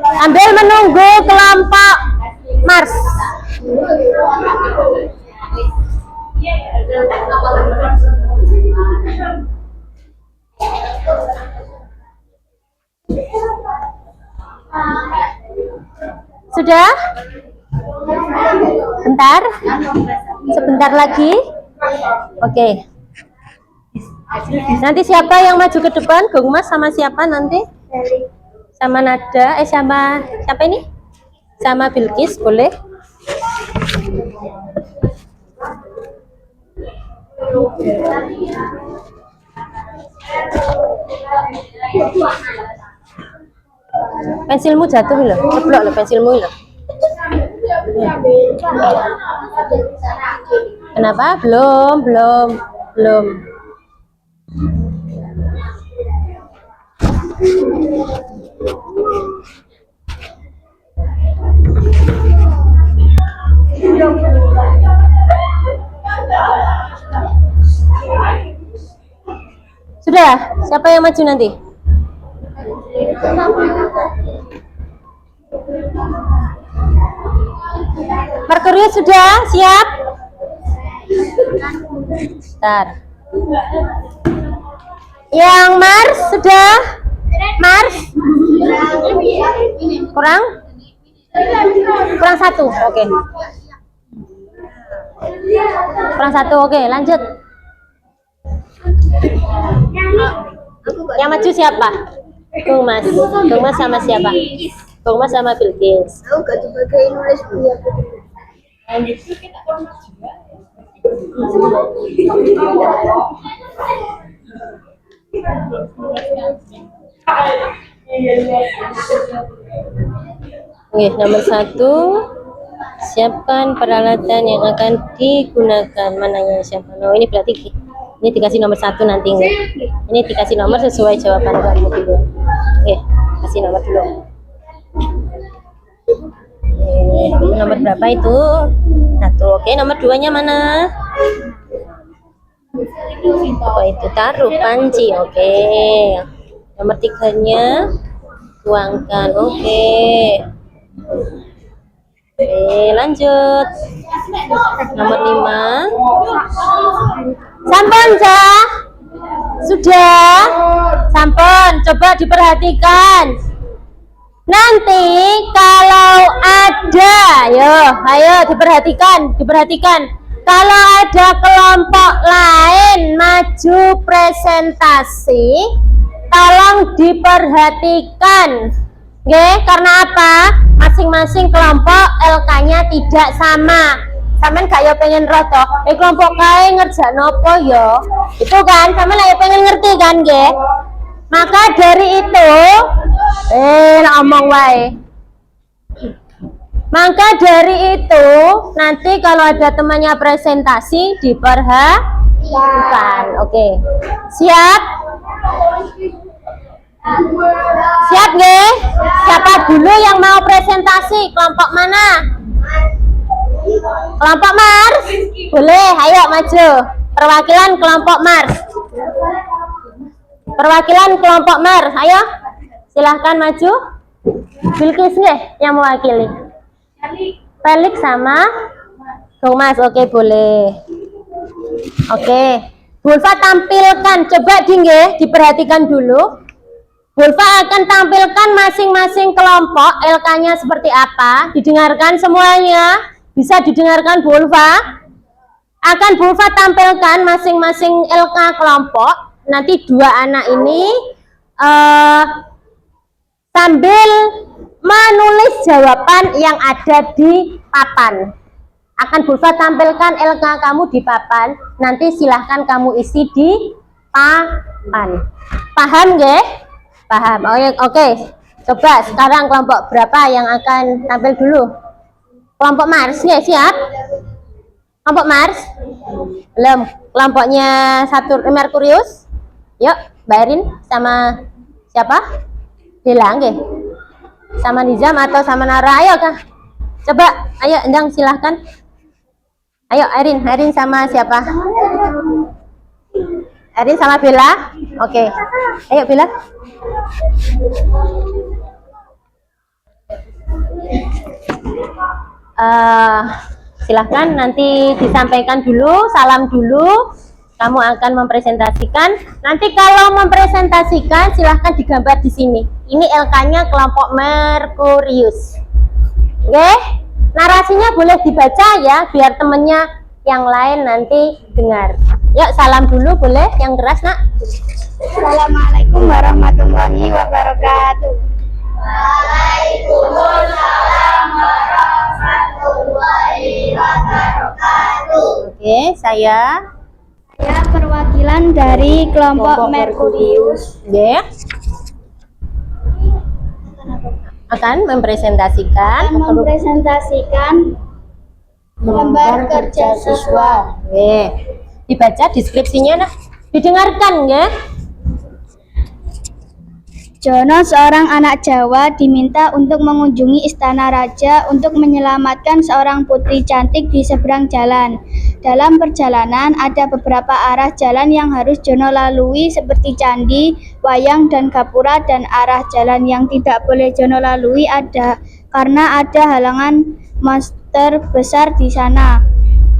Ambil menunggu kelompok Mars. Sudah? Bentar? Sebentar lagi? Oke. Nanti siapa yang maju ke depan? Gung Mas sama siapa nanti? Sama Nada, sama siapa ini? Sama Bilkis, boleh? Pensilmu jatuh loh, ceplok loh pensilmu loh. Kenapa? Belum. Sudah, siapa yang maju nanti? Merkurius sudah siap? Bentar. Yang Mars sudah? Mars? Kurang? Kurang 1, oke. Kurang 1, oke, lanjut. Yang maju siapa? Gung Mas sama siapa? Gung Mas sama Bilkis. Aku gak dipakai nulis dia. Oke, nomor 1, siapkan peralatan yang akan digunakan. Mananya siapa? Oh, ini berarti ini dikasih nomor 1 nanti. Ini dikasih nomor sesuai jawaban kamu dulu. Oke, kasih nomor dulu. Nomor berapa itu? 1. Oke, nomor 2-nya mana? Apa itu? Taruh panci. Oke. Nomor 3-nya tuangkan. Oke. Lanjut. Nomor 5. Sampun, Cah. Sudah? Sampun, coba diperhatikan. Nanti kalau ada, ayo diperhatikan. Kalau ada kelompok lain maju presentasi, tolong diperhatikan. Oke, karena apa? Masing-masing kelompok LK-nya tidak sama. Sampean gak ya pengen roto, kelompok kae ngerjakno apa ya? Itu kan, sampean ya pengen ngerti kan, nggih? Maka dari itu, ngomong wae. Maka dari itu, nanti kalau ada temannya presentasi diperhatikan. Oke. Siap? Siap nggih? Siapa dulu yang mau presentasi? Kelompok mana? Kelompok Mars? Boleh, ayo maju. Perwakilan kelompok Mars. Perwakilan kelompok Mars, ayo. Silahkan maju. Bilkis nggih yang mewakili. Felix sama Thomas, oke boleh. Oke. Bulfa tampilkan, coba nggih diperhatikan dulu. Bulfa akan tampilkan masing-masing kelompok LK-nya seperti apa. Didengarkan semuanya. Bisa didengarkan Bulfa. Akan Bulfa tampilkan masing-masing LK kelompok. Nanti dua anak ini sambil menulis jawaban yang ada di papan. Akan Bulfa tampilkan LK kamu di papan. Nanti silahkan kamu isi di papan. Paham nggih? Paham. Oke. Coba sekarang kelompok berapa yang akan tampil dulu? Kelompok Mars nggih, siap? Kelompok Mars? Belum. Kelompoknya Merkurius? Yuk, Mbak Erin sama siapa? Dela nggih? Sama Nizam atau sama Nara? Ayo Kak. Coba, ayo Endang silahkan. Ayo Erin sama siapa? Erin sama Bella? Oke. Ayo Bella. Silahkan nanti disampaikan dulu, salam dulu. Kamu akan mempresentasikan. Nanti kalau mempresentasikan silahkan digambar di sini. Ini LK-nya kelompok Merkurius. Oke, narasinya boleh dibaca ya, biar temennya yang lain nanti dengar. Yuk salam dulu boleh, yang keras nak. Assalamualaikum warahmatullahi wabarakatuh. Waalaikumsalam warahmatullahi wabarakatuh. Oke, saya Perwakilan dari kelompok Merkurius. ya akan mempresentasikan gambar kerja siswa. Oke, dibaca deskripsinya nah, didengarkan ya. Jono, seorang anak Jawa, diminta untuk mengunjungi istana raja untuk menyelamatkan seorang putri cantik di seberang jalan. Dalam perjalanan ada beberapa arah jalan yang harus Jono lalui seperti candi, wayang, dan gapura, dan arah jalan yang tidak boleh Jono lalui karena ada halangan monster besar di sana.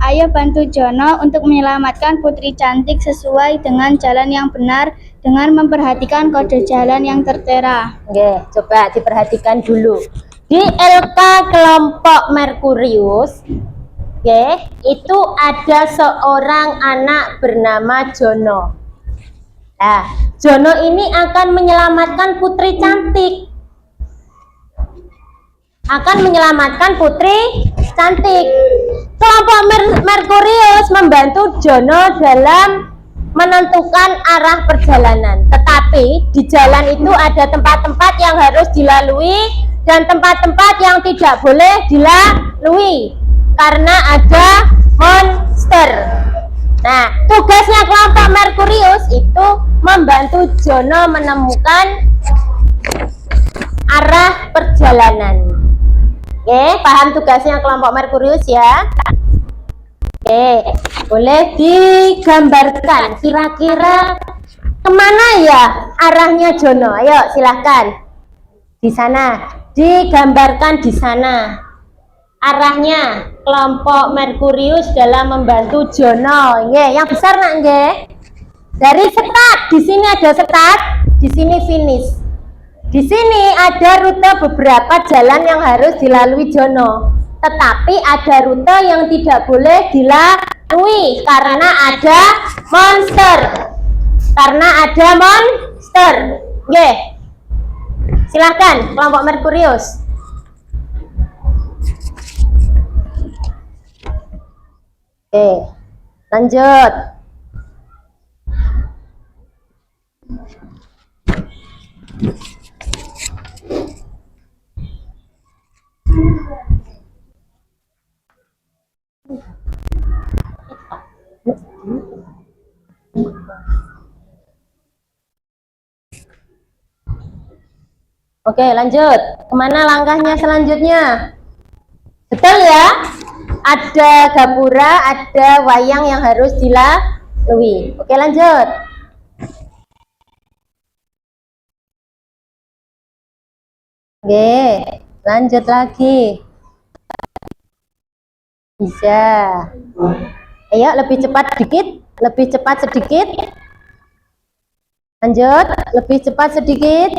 Ayo bantu Jono untuk menyelamatkan putri cantik sesuai dengan jalan yang benar dengan memperhatikan kode jalan yang tertera. Oke, coba diperhatikan dulu. Di LK kelompok Merkurius, oke, itu ada seorang anak bernama Jono. Nah, Jono ini akan menyelamatkan putri cantik. Kelompok Merkurius membantu Jono dalam menentukan arah perjalanan. Tetapi di jalan itu ada tempat-tempat yang harus dilalui dan tempat-tempat yang tidak boleh dilalui karena ada monster. Nah, tugasnya kelompok Merkurius itu membantu Jono menemukan arah perjalanan. Oke, paham tugasnya kelompok Merkurius ya? Oke, boleh digambarkan kira-kira kemana ya arahnya Jono? Ayo silahkan. Di sana, digambarkan di sana. Arahnya kelompok Merkurius dalam membantu Jono. Nggih, yang besar nak nggih? Dari start, di sini ada start, di sini finish. Di sini ada rute beberapa jalan yang harus dilalui Jono. Tetapi ada rute yang tidak boleh dilalui karena ada monster. Karena ada monster. Oke. Silahkan kelompok Merkurius. Oke. Lanjut. Oke, lanjut. Kemana langkahnya selanjutnya? Betul ya? Ada gapura, ada wayang yang harus dilalui. Oke, lanjut. Oke, lanjut lagi. Bisa. Ayo, lebih cepat sedikit. Lebih cepat sedikit. Lanjut, lebih cepat sedikit.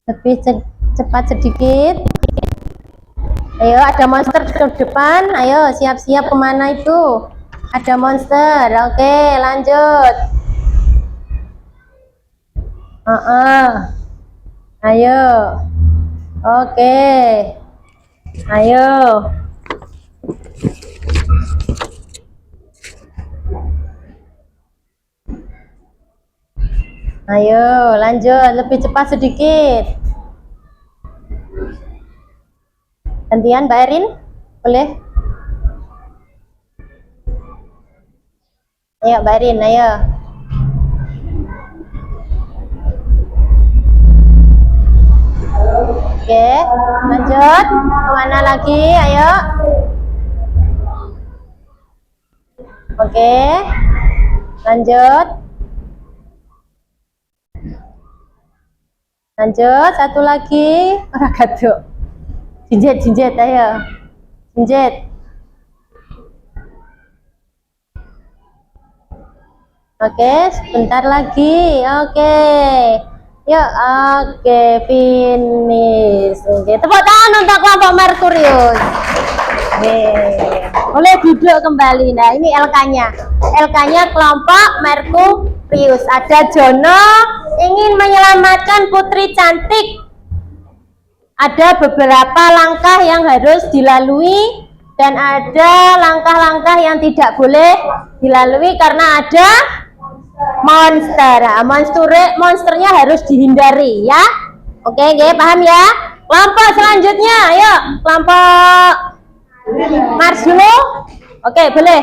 Lebih cepat sedikit. Ayo, ada monster ke depan. Ayo, siap-siap kemana itu? Ada monster. Oke, lanjut. Ayo. Oke. Ayo. Ayo, lanjut. Lebih cepat sedikit. Gantian, Mbak Erin? Boleh? Ayo, Mbak Erin, ayo. Oke, lanjut. Kemana lagi? Ayo. Oke. Lanjut. Lanjut, satu lagi. Ora gaduh. Jinjet, ayo. Jinjet. Oke, sebentar lagi. Oke. Yuk, oke, finish. Oke, tepuk tangan untuk kelompok Merkurius. Oke. Boleh duduk kembali. Nah, ini LK-nya. LK-nya kelompok Merkurius. Ada Jono ingin menyelamatkan putri cantik. Ada beberapa langkah yang harus dilalui dan ada langkah-langkah yang tidak boleh dilalui karena ada monster. Nah, monsternya harus dihindari ya. Oke, paham ya? Kelompok selanjutnya, ayo kelompok Mars dulu. Oke, boleh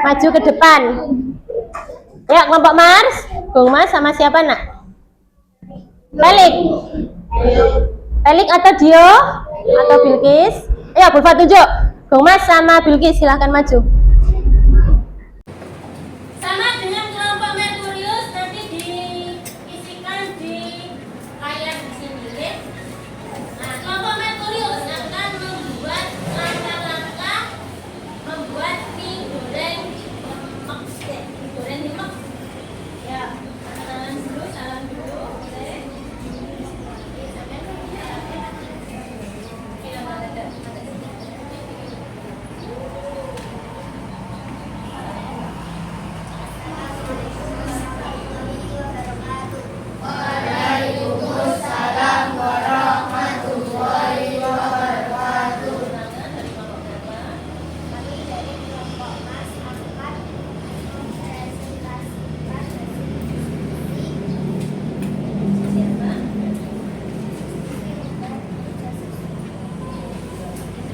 maju ke depan. Ya, kelompok Mars. Bung Mas sama siapa nak? Pelik. Pelik atau Dio atau Bilkis? Ayo, Bulfa tunjuk. Bung Mas sama Bilkis silahkan maju. Sama dengan kelompok Merkurius nanti diisikan di layar di sini ya. Nah, kelompok Merkurius akan membuat langkah-langkah membuat mie goreng lemak. Mie goreng lemak. Ya, salam dulu, oke.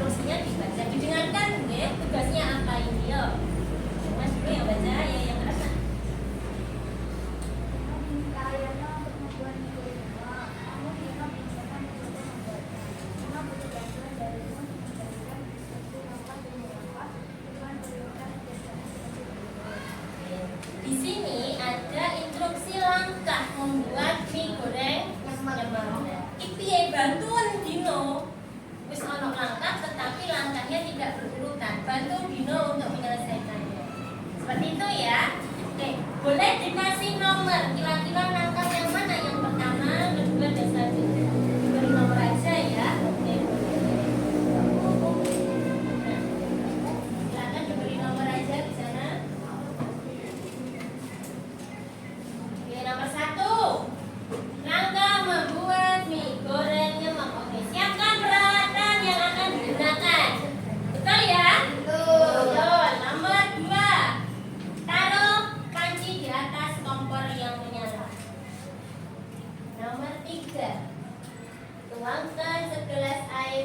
Instruksinya dibaca, didengarkan ya. Tugasnya apa ini yo? Mas dulu yang baca, ya yang atas. Di sini ada instruksi langkah membuat mie goreng nyemek. Iki bantuan Dino. Wis ono langkah tetapi langkahnya tidak berurutan. Bantu Dino untuk menyelesaikannya. Seperti itu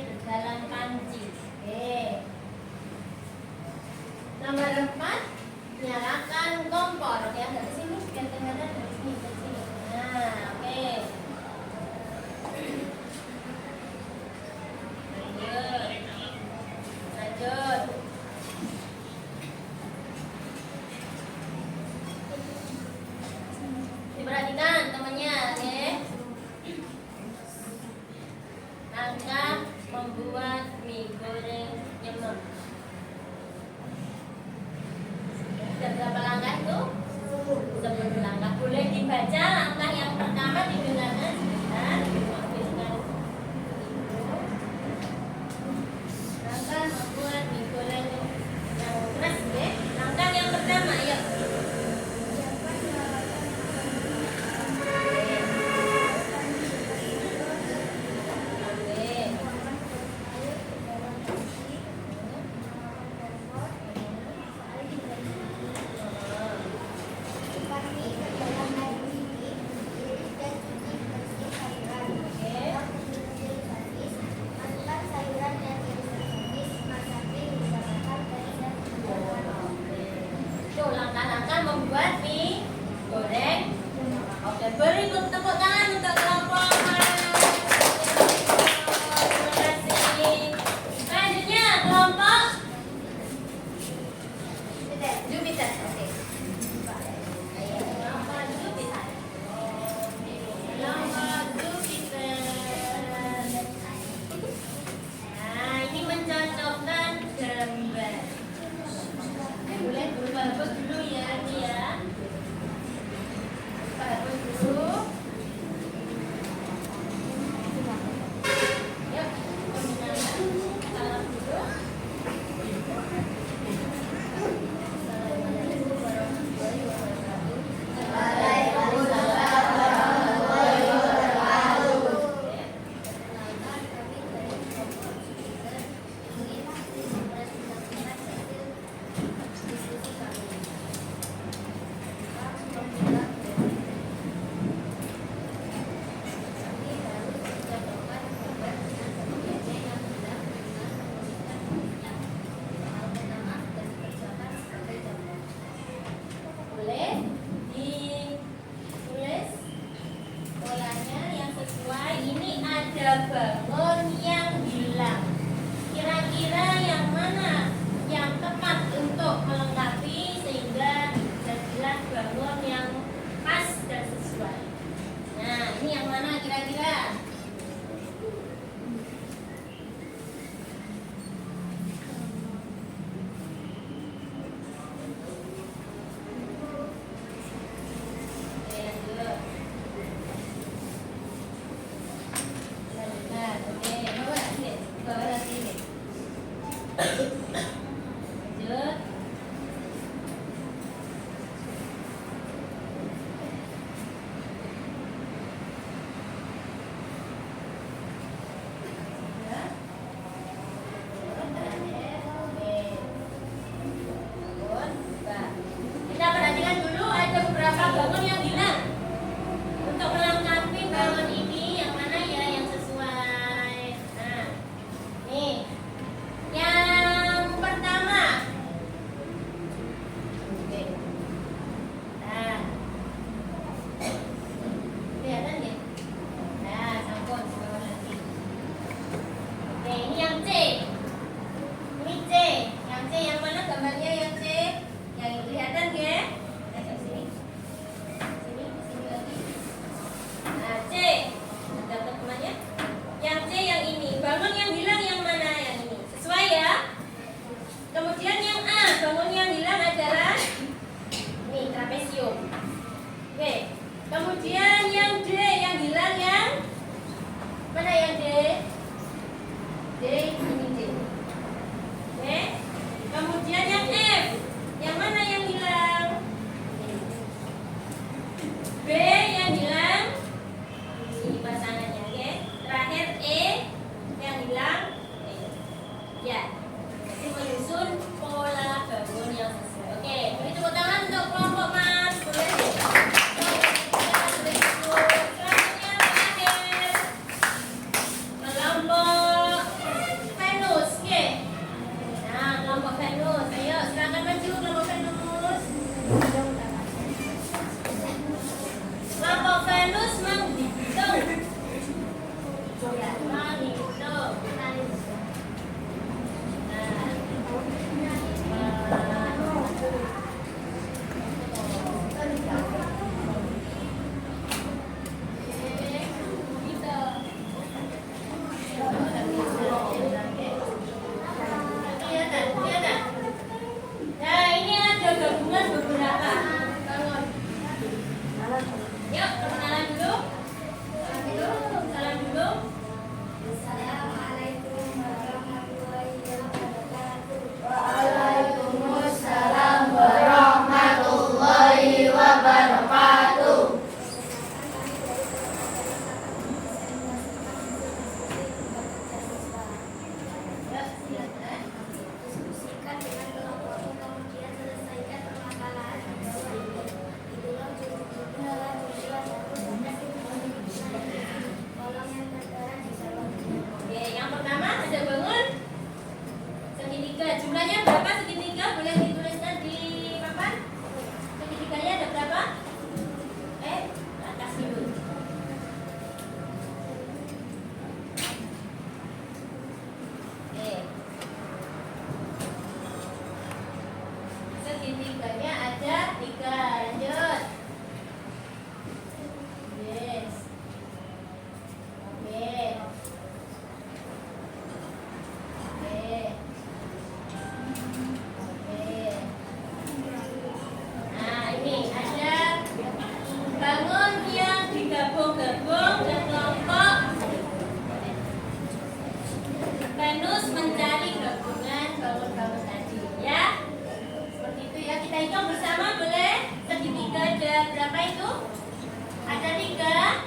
berjalan panci. Oke. Nomor 4, nyalakan kompor. Oke, agak ke sini biar kelihatan dari sini ke sini. Nah, oke. Lanjut. Diperhatikan temannya, oke. Langkah membuat mie goreng nyemek. Ada berapa langkah itu? 10 langkah. Boleh dibaca langkah yang pertama digunakan sebentar. Ambilkan itu. Langkah membuat mie goreng yang keras, deh. Langkah yang pertama, yuk. Tuh langkah-langkah membuat mie goreng. Oke, beri tepuk tangan untuk kelompok. Terima kasih. Selanjutnya kelompok Jupiter. Oke. Kelompok Jupiter. Kelompok Jupiter. Nah, ini mencocokkan gambar. Boleh bagus dulu ya, ini ya. Bagus dulu. Yuk, menggunakan salam dulu. Assalamualaikum warahmatullahi wabarakatuh. Waalaikumsalam warahmatullahi wabarakatuh. Perkenalkan, kami dari kelompok Jupiter ingin mempresentasikan hasil diskusi kami. Kita membuat kami harus mencocokkan gambar dengan objeknya yang bilang dengan menuliskan yang soal pertama dan dikerjakan sebagai contoh. Boleh ditulis polanya yang sesuai. Ini ada bangun yang hilang. Kira-kira yang mana yang tepat untuk melengkapi sehingga jadilah bangun yang pas dan sesuai. Nah, ini yang mana kira-kira? Oke, lanjut. Lanjutkan. Oke, bawa sini. Bawa sini. Lanjut. Ya. Oke. Nah, kita perhatikan dulu ada beberapa bangun yang hilang. Untuk melengkapi bangun ini yang mana ya yang sesuai. Nah, nih yang Uranus mencari gabungan bangun-bangun tadi ya. Seperti itu ya, kita hitung bersama boleh. Segitiga ada berapa itu? Ada 3.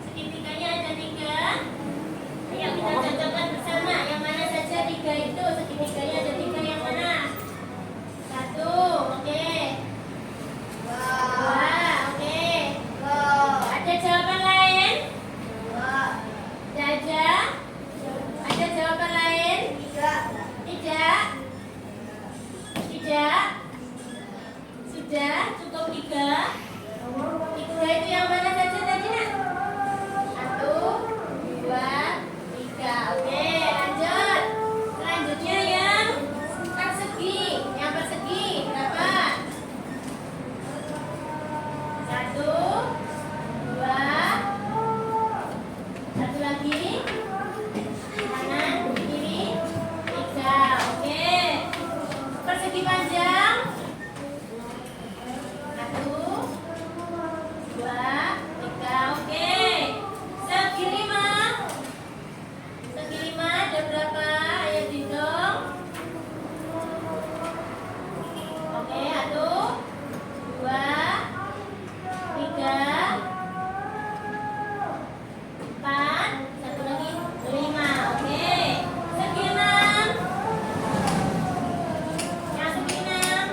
Segitiganya ada 3. Ayo kita cocokkan bersama. Yang mana saja 3 itu? Segitiganya ada 3 yang mana? 1, oke. 2, oke. Ada jawaban lain? Tidak ada. Ada jawaban lain? Tidak. Tidak. Sudah cukup 3. 3 itu yang mana saja tadi nak? 1, 2, 3. Oke, lanjut. Selanjutnya yang persegi. Yang persegi berapa? 1, 2, 1 lagi. Kanan, kiri, 3. Oke. Persegi panjang. 1, 2, 3. Oke. Segi 5. Segi 5 ada berapa? Ayo dihitung. Oke, 1, 2, 3, 4, 1 lagi 5. Oke. Segi 6. Yang segi 6.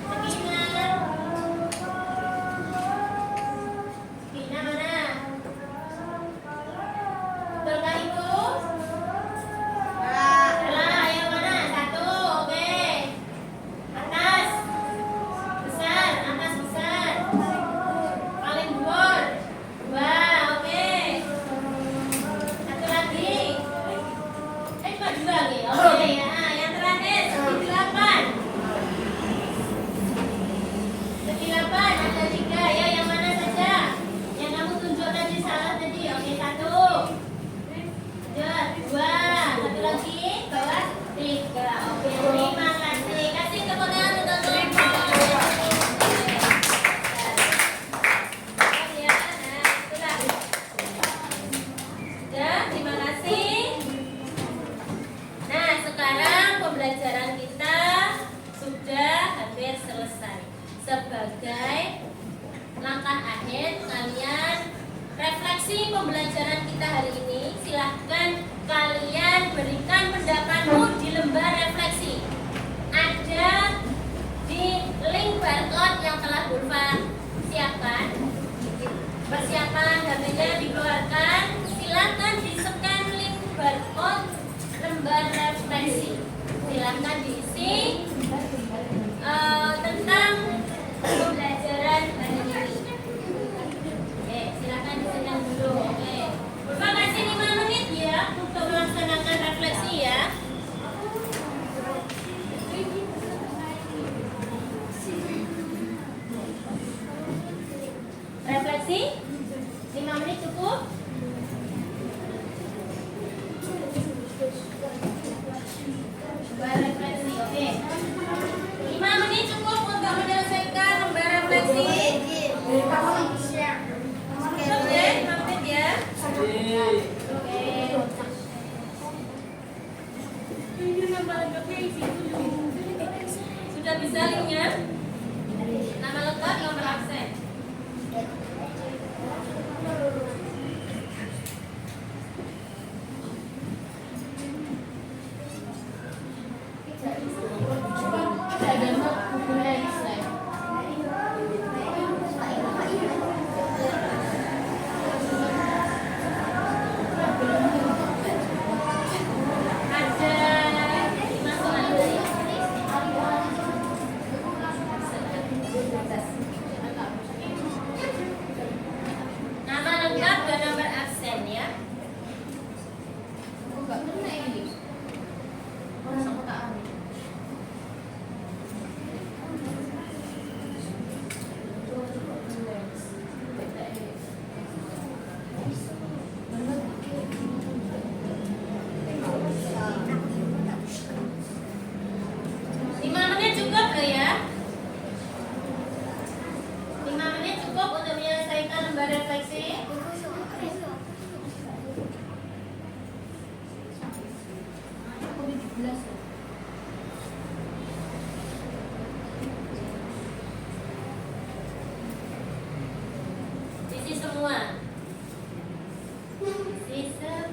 Segi 6. Segi 6 mana? Betulkah itu? Salah. Yang mana? 1. Oke. Atas. Besar. Atas besar. Paling bawah. 2. Oke. 1 lagi. Cuma 2 lagi. Oke ya. Yang terakhir segi 8. Segi 8 ada 3 ya. Yang mana saja? Yang kamu tunjuk tadi salah tadi. Oke, 1. Lanjut. 2. 1 lagi. Bawah 3. Oke, terima kasih. Kasih tepuk tangan untuk teman-teman. Ya, nah, itulah. Ya, terima kasih. Nah, sekarang pembelajaran kita sudah hampir selesai. Sebagai langkah akhir, kalian refleksi pembelajaran kita hari ini. Silahkan kalian berikan pendapatmu di lembar refleksi. Ada di link barcode yang telah Bulfa siapkan. Persiapan HP-nya dikeluarkan. Silahkan di-scan link barcode lembar refleksi. Silahkan diisi tentang pembelajaran hari ini. Oke, silahkan di-scan dulu. Oke, terima kasih. Isi semua. Isi semua.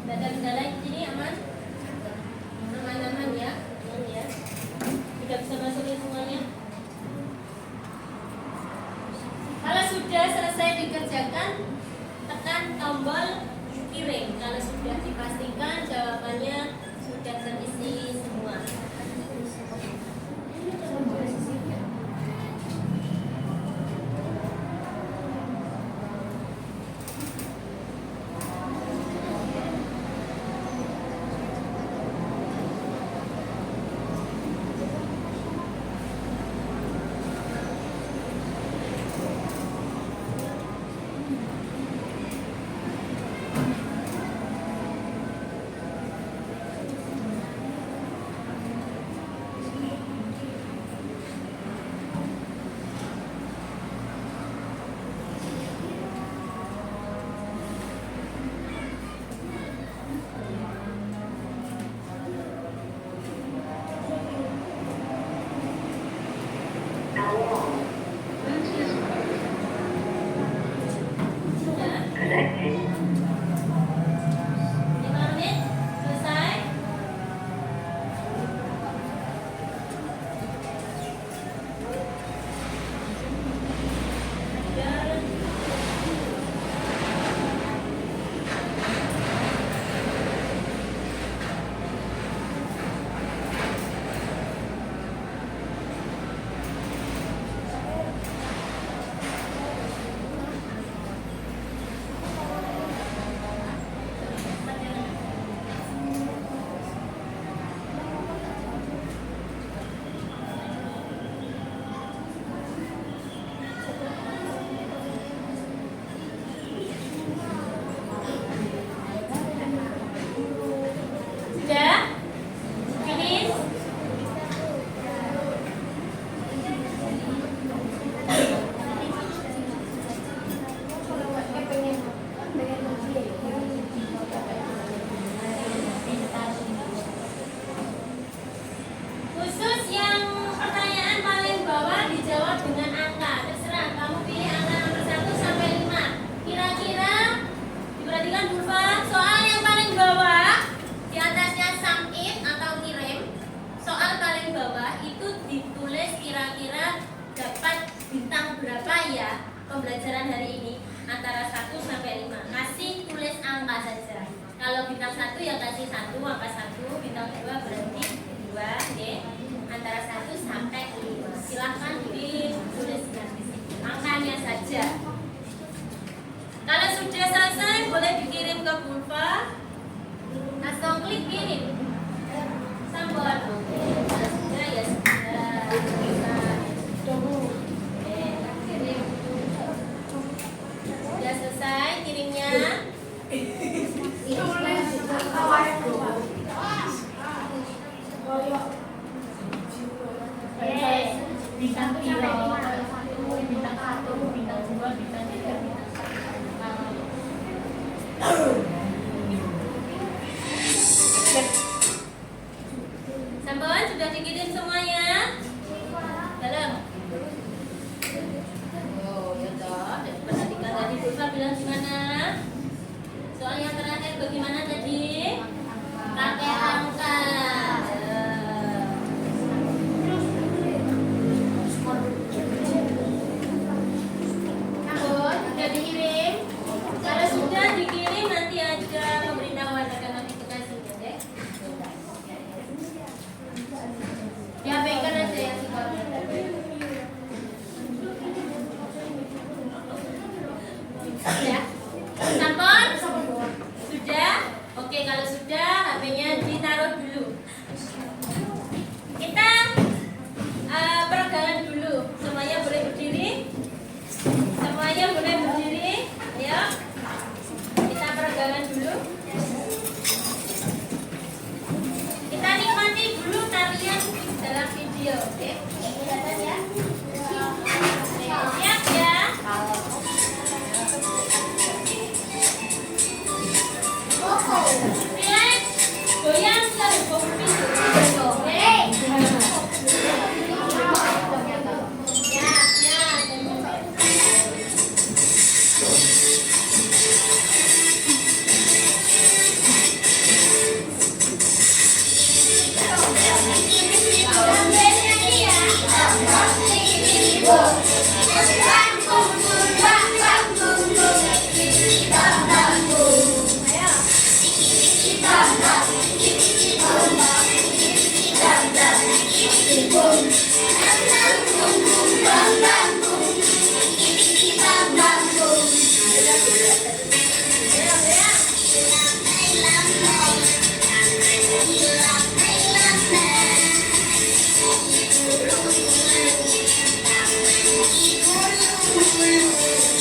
Tidak ada kendala di sini, aman? Aman-aman ya, aman ya. Tidak bisa masukin semuanya. Kalau sudah selesai dikerjakan, tekan tombol kirim. Kalau sudah dipastikan jawabannya sudah terisi semua. pembelajaran hari ini antara 1 sampai 5. Kasih tulis angka saja. Kalau bintang 1 ya kasih 1, angka 1, bintang 2 berhenti 2, ya. Antara 1 sampai 5. Silahkan dituliskan di sini. Angkanya saja. Kalau sudah selesai boleh dikirim ke Pulva. Langsung klik kirim. Sambal. Kalau sudah ya sudah. Kirim. Sudah selesai kirimnya. Bintang 3, bintang 1, bintang 2, bintang 3, Sambuan sudah dikirim semuanya? Dalam. Oh, ya toh. Perhatikan tadi Pulva bilang gimana? Soal yang terakhir bagaimana tadi? Pakai angka. Sudah dikirim. Kalau sudah dikirim nanti ada pemberitahuan, ada notifikasinya deh. Oke, kelihatan ya? Siap ya? Relax. Goyang terus. Oke. Ya, ya.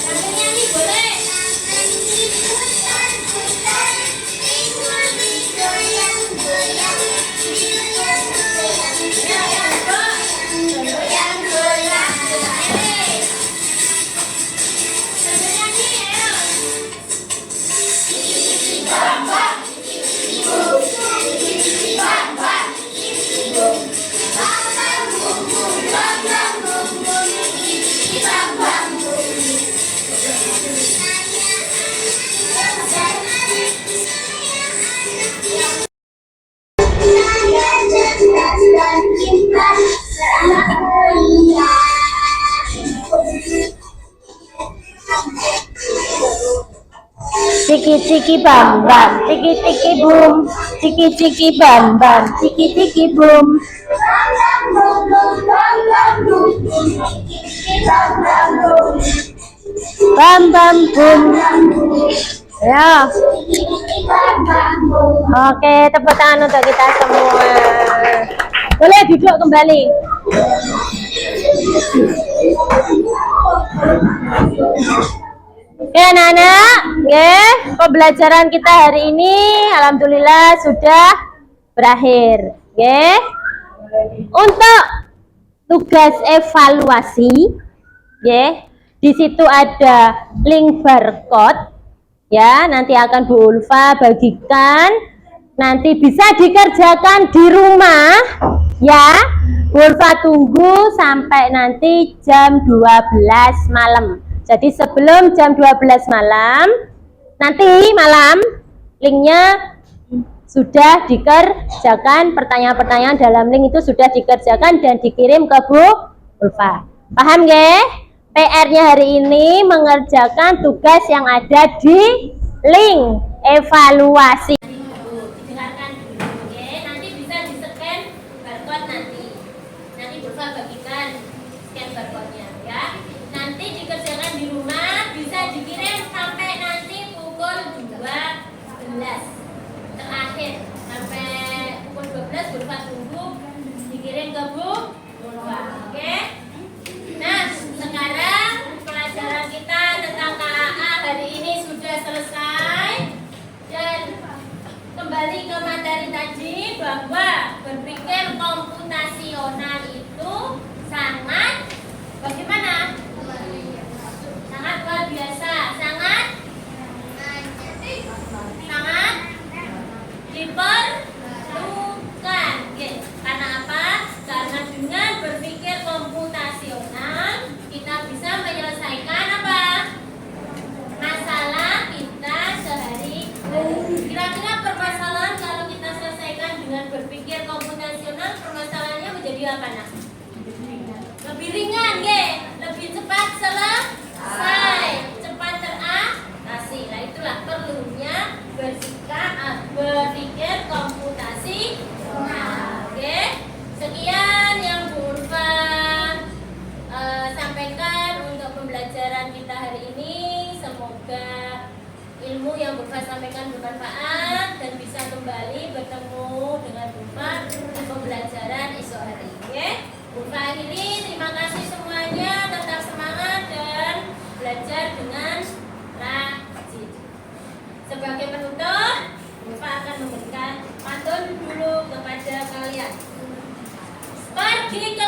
Sambil nyanyi boleh. Sambil nyanyi ya. Ciki ciki bam bam, ciki ciki boom, ciki ciki bam bam, ciki ciki boom. Bam bam boom. Ya. Oke, tepuk tangan untuk kita semua. Boleh duduk kembali. Oke anak-anak, pembelajaran kita hari ini alhamdulillah sudah berakhir. Untuk tugas evaluasi, di situ ada link barcode, ya. Nanti akan Bu Ulfa bagikan. Nanti bisa dikerjakan di rumah, ya. Bu Ulfa tunggu sampai nanti jam 12 malam. Jadi sebelum jam 12 malam, nanti malam linknya sudah dikerjakan, pertanyaan-pertanyaan dalam link itu sudah dikerjakan dan dikirim ke Bu Ulfa. Paham nggih? PR-nya hari ini mengerjakan tugas yang ada di link evaluasi. Dengarkan dulu, oke? Nanti bisa di-scan barcode nanti. Nanti Bu Ulfa bagikan scan barcode-nya, ya. Nanti dikerjakan di rumah, bisa dikirim sampai nanti pukul 12. Terakhir sampai pukul 12 Bu Ulfa tunggu dikirim ke Bu Ulfa, oke? Nah, sekarang pelajaran kita tentang KAA hari ini sudah selesai. Dan kembali ke materi tadi bahwa berpikir komputasional itu sangat bagaimana? Sangat luar biasa, sangat diperlukan. Karena apa? Karena dengan berpikir komputasional kita bisa menyelesaikan apa? Masalah kita sehari-hari. Kira-kira permasalahan kalau kita selesaikan dengan berpikir komputasional, permasalahannya menjadi apa, Nak? Lebih ringan, lebih cepat selesai, cepat teratasi. Nah, itulah perlunya berpikir komputasi. Oke, sekian yang Bu Ulfa sampaikan untuk pembelajaran kita hari ini. Semoga ilmu yang Bu Ulfa sampaikan bermanfaat dan bisa kembali bertemu dengan Bu Ulfa di pembelajaran esok hari. Bu Ulfa akhiri, terima kasih semuanya, tetap semangat dan belajar dengan rajin. Sebagai penutup, Bu Ulfa akan memberikan pantun dulu kepada kalian. Pergi ke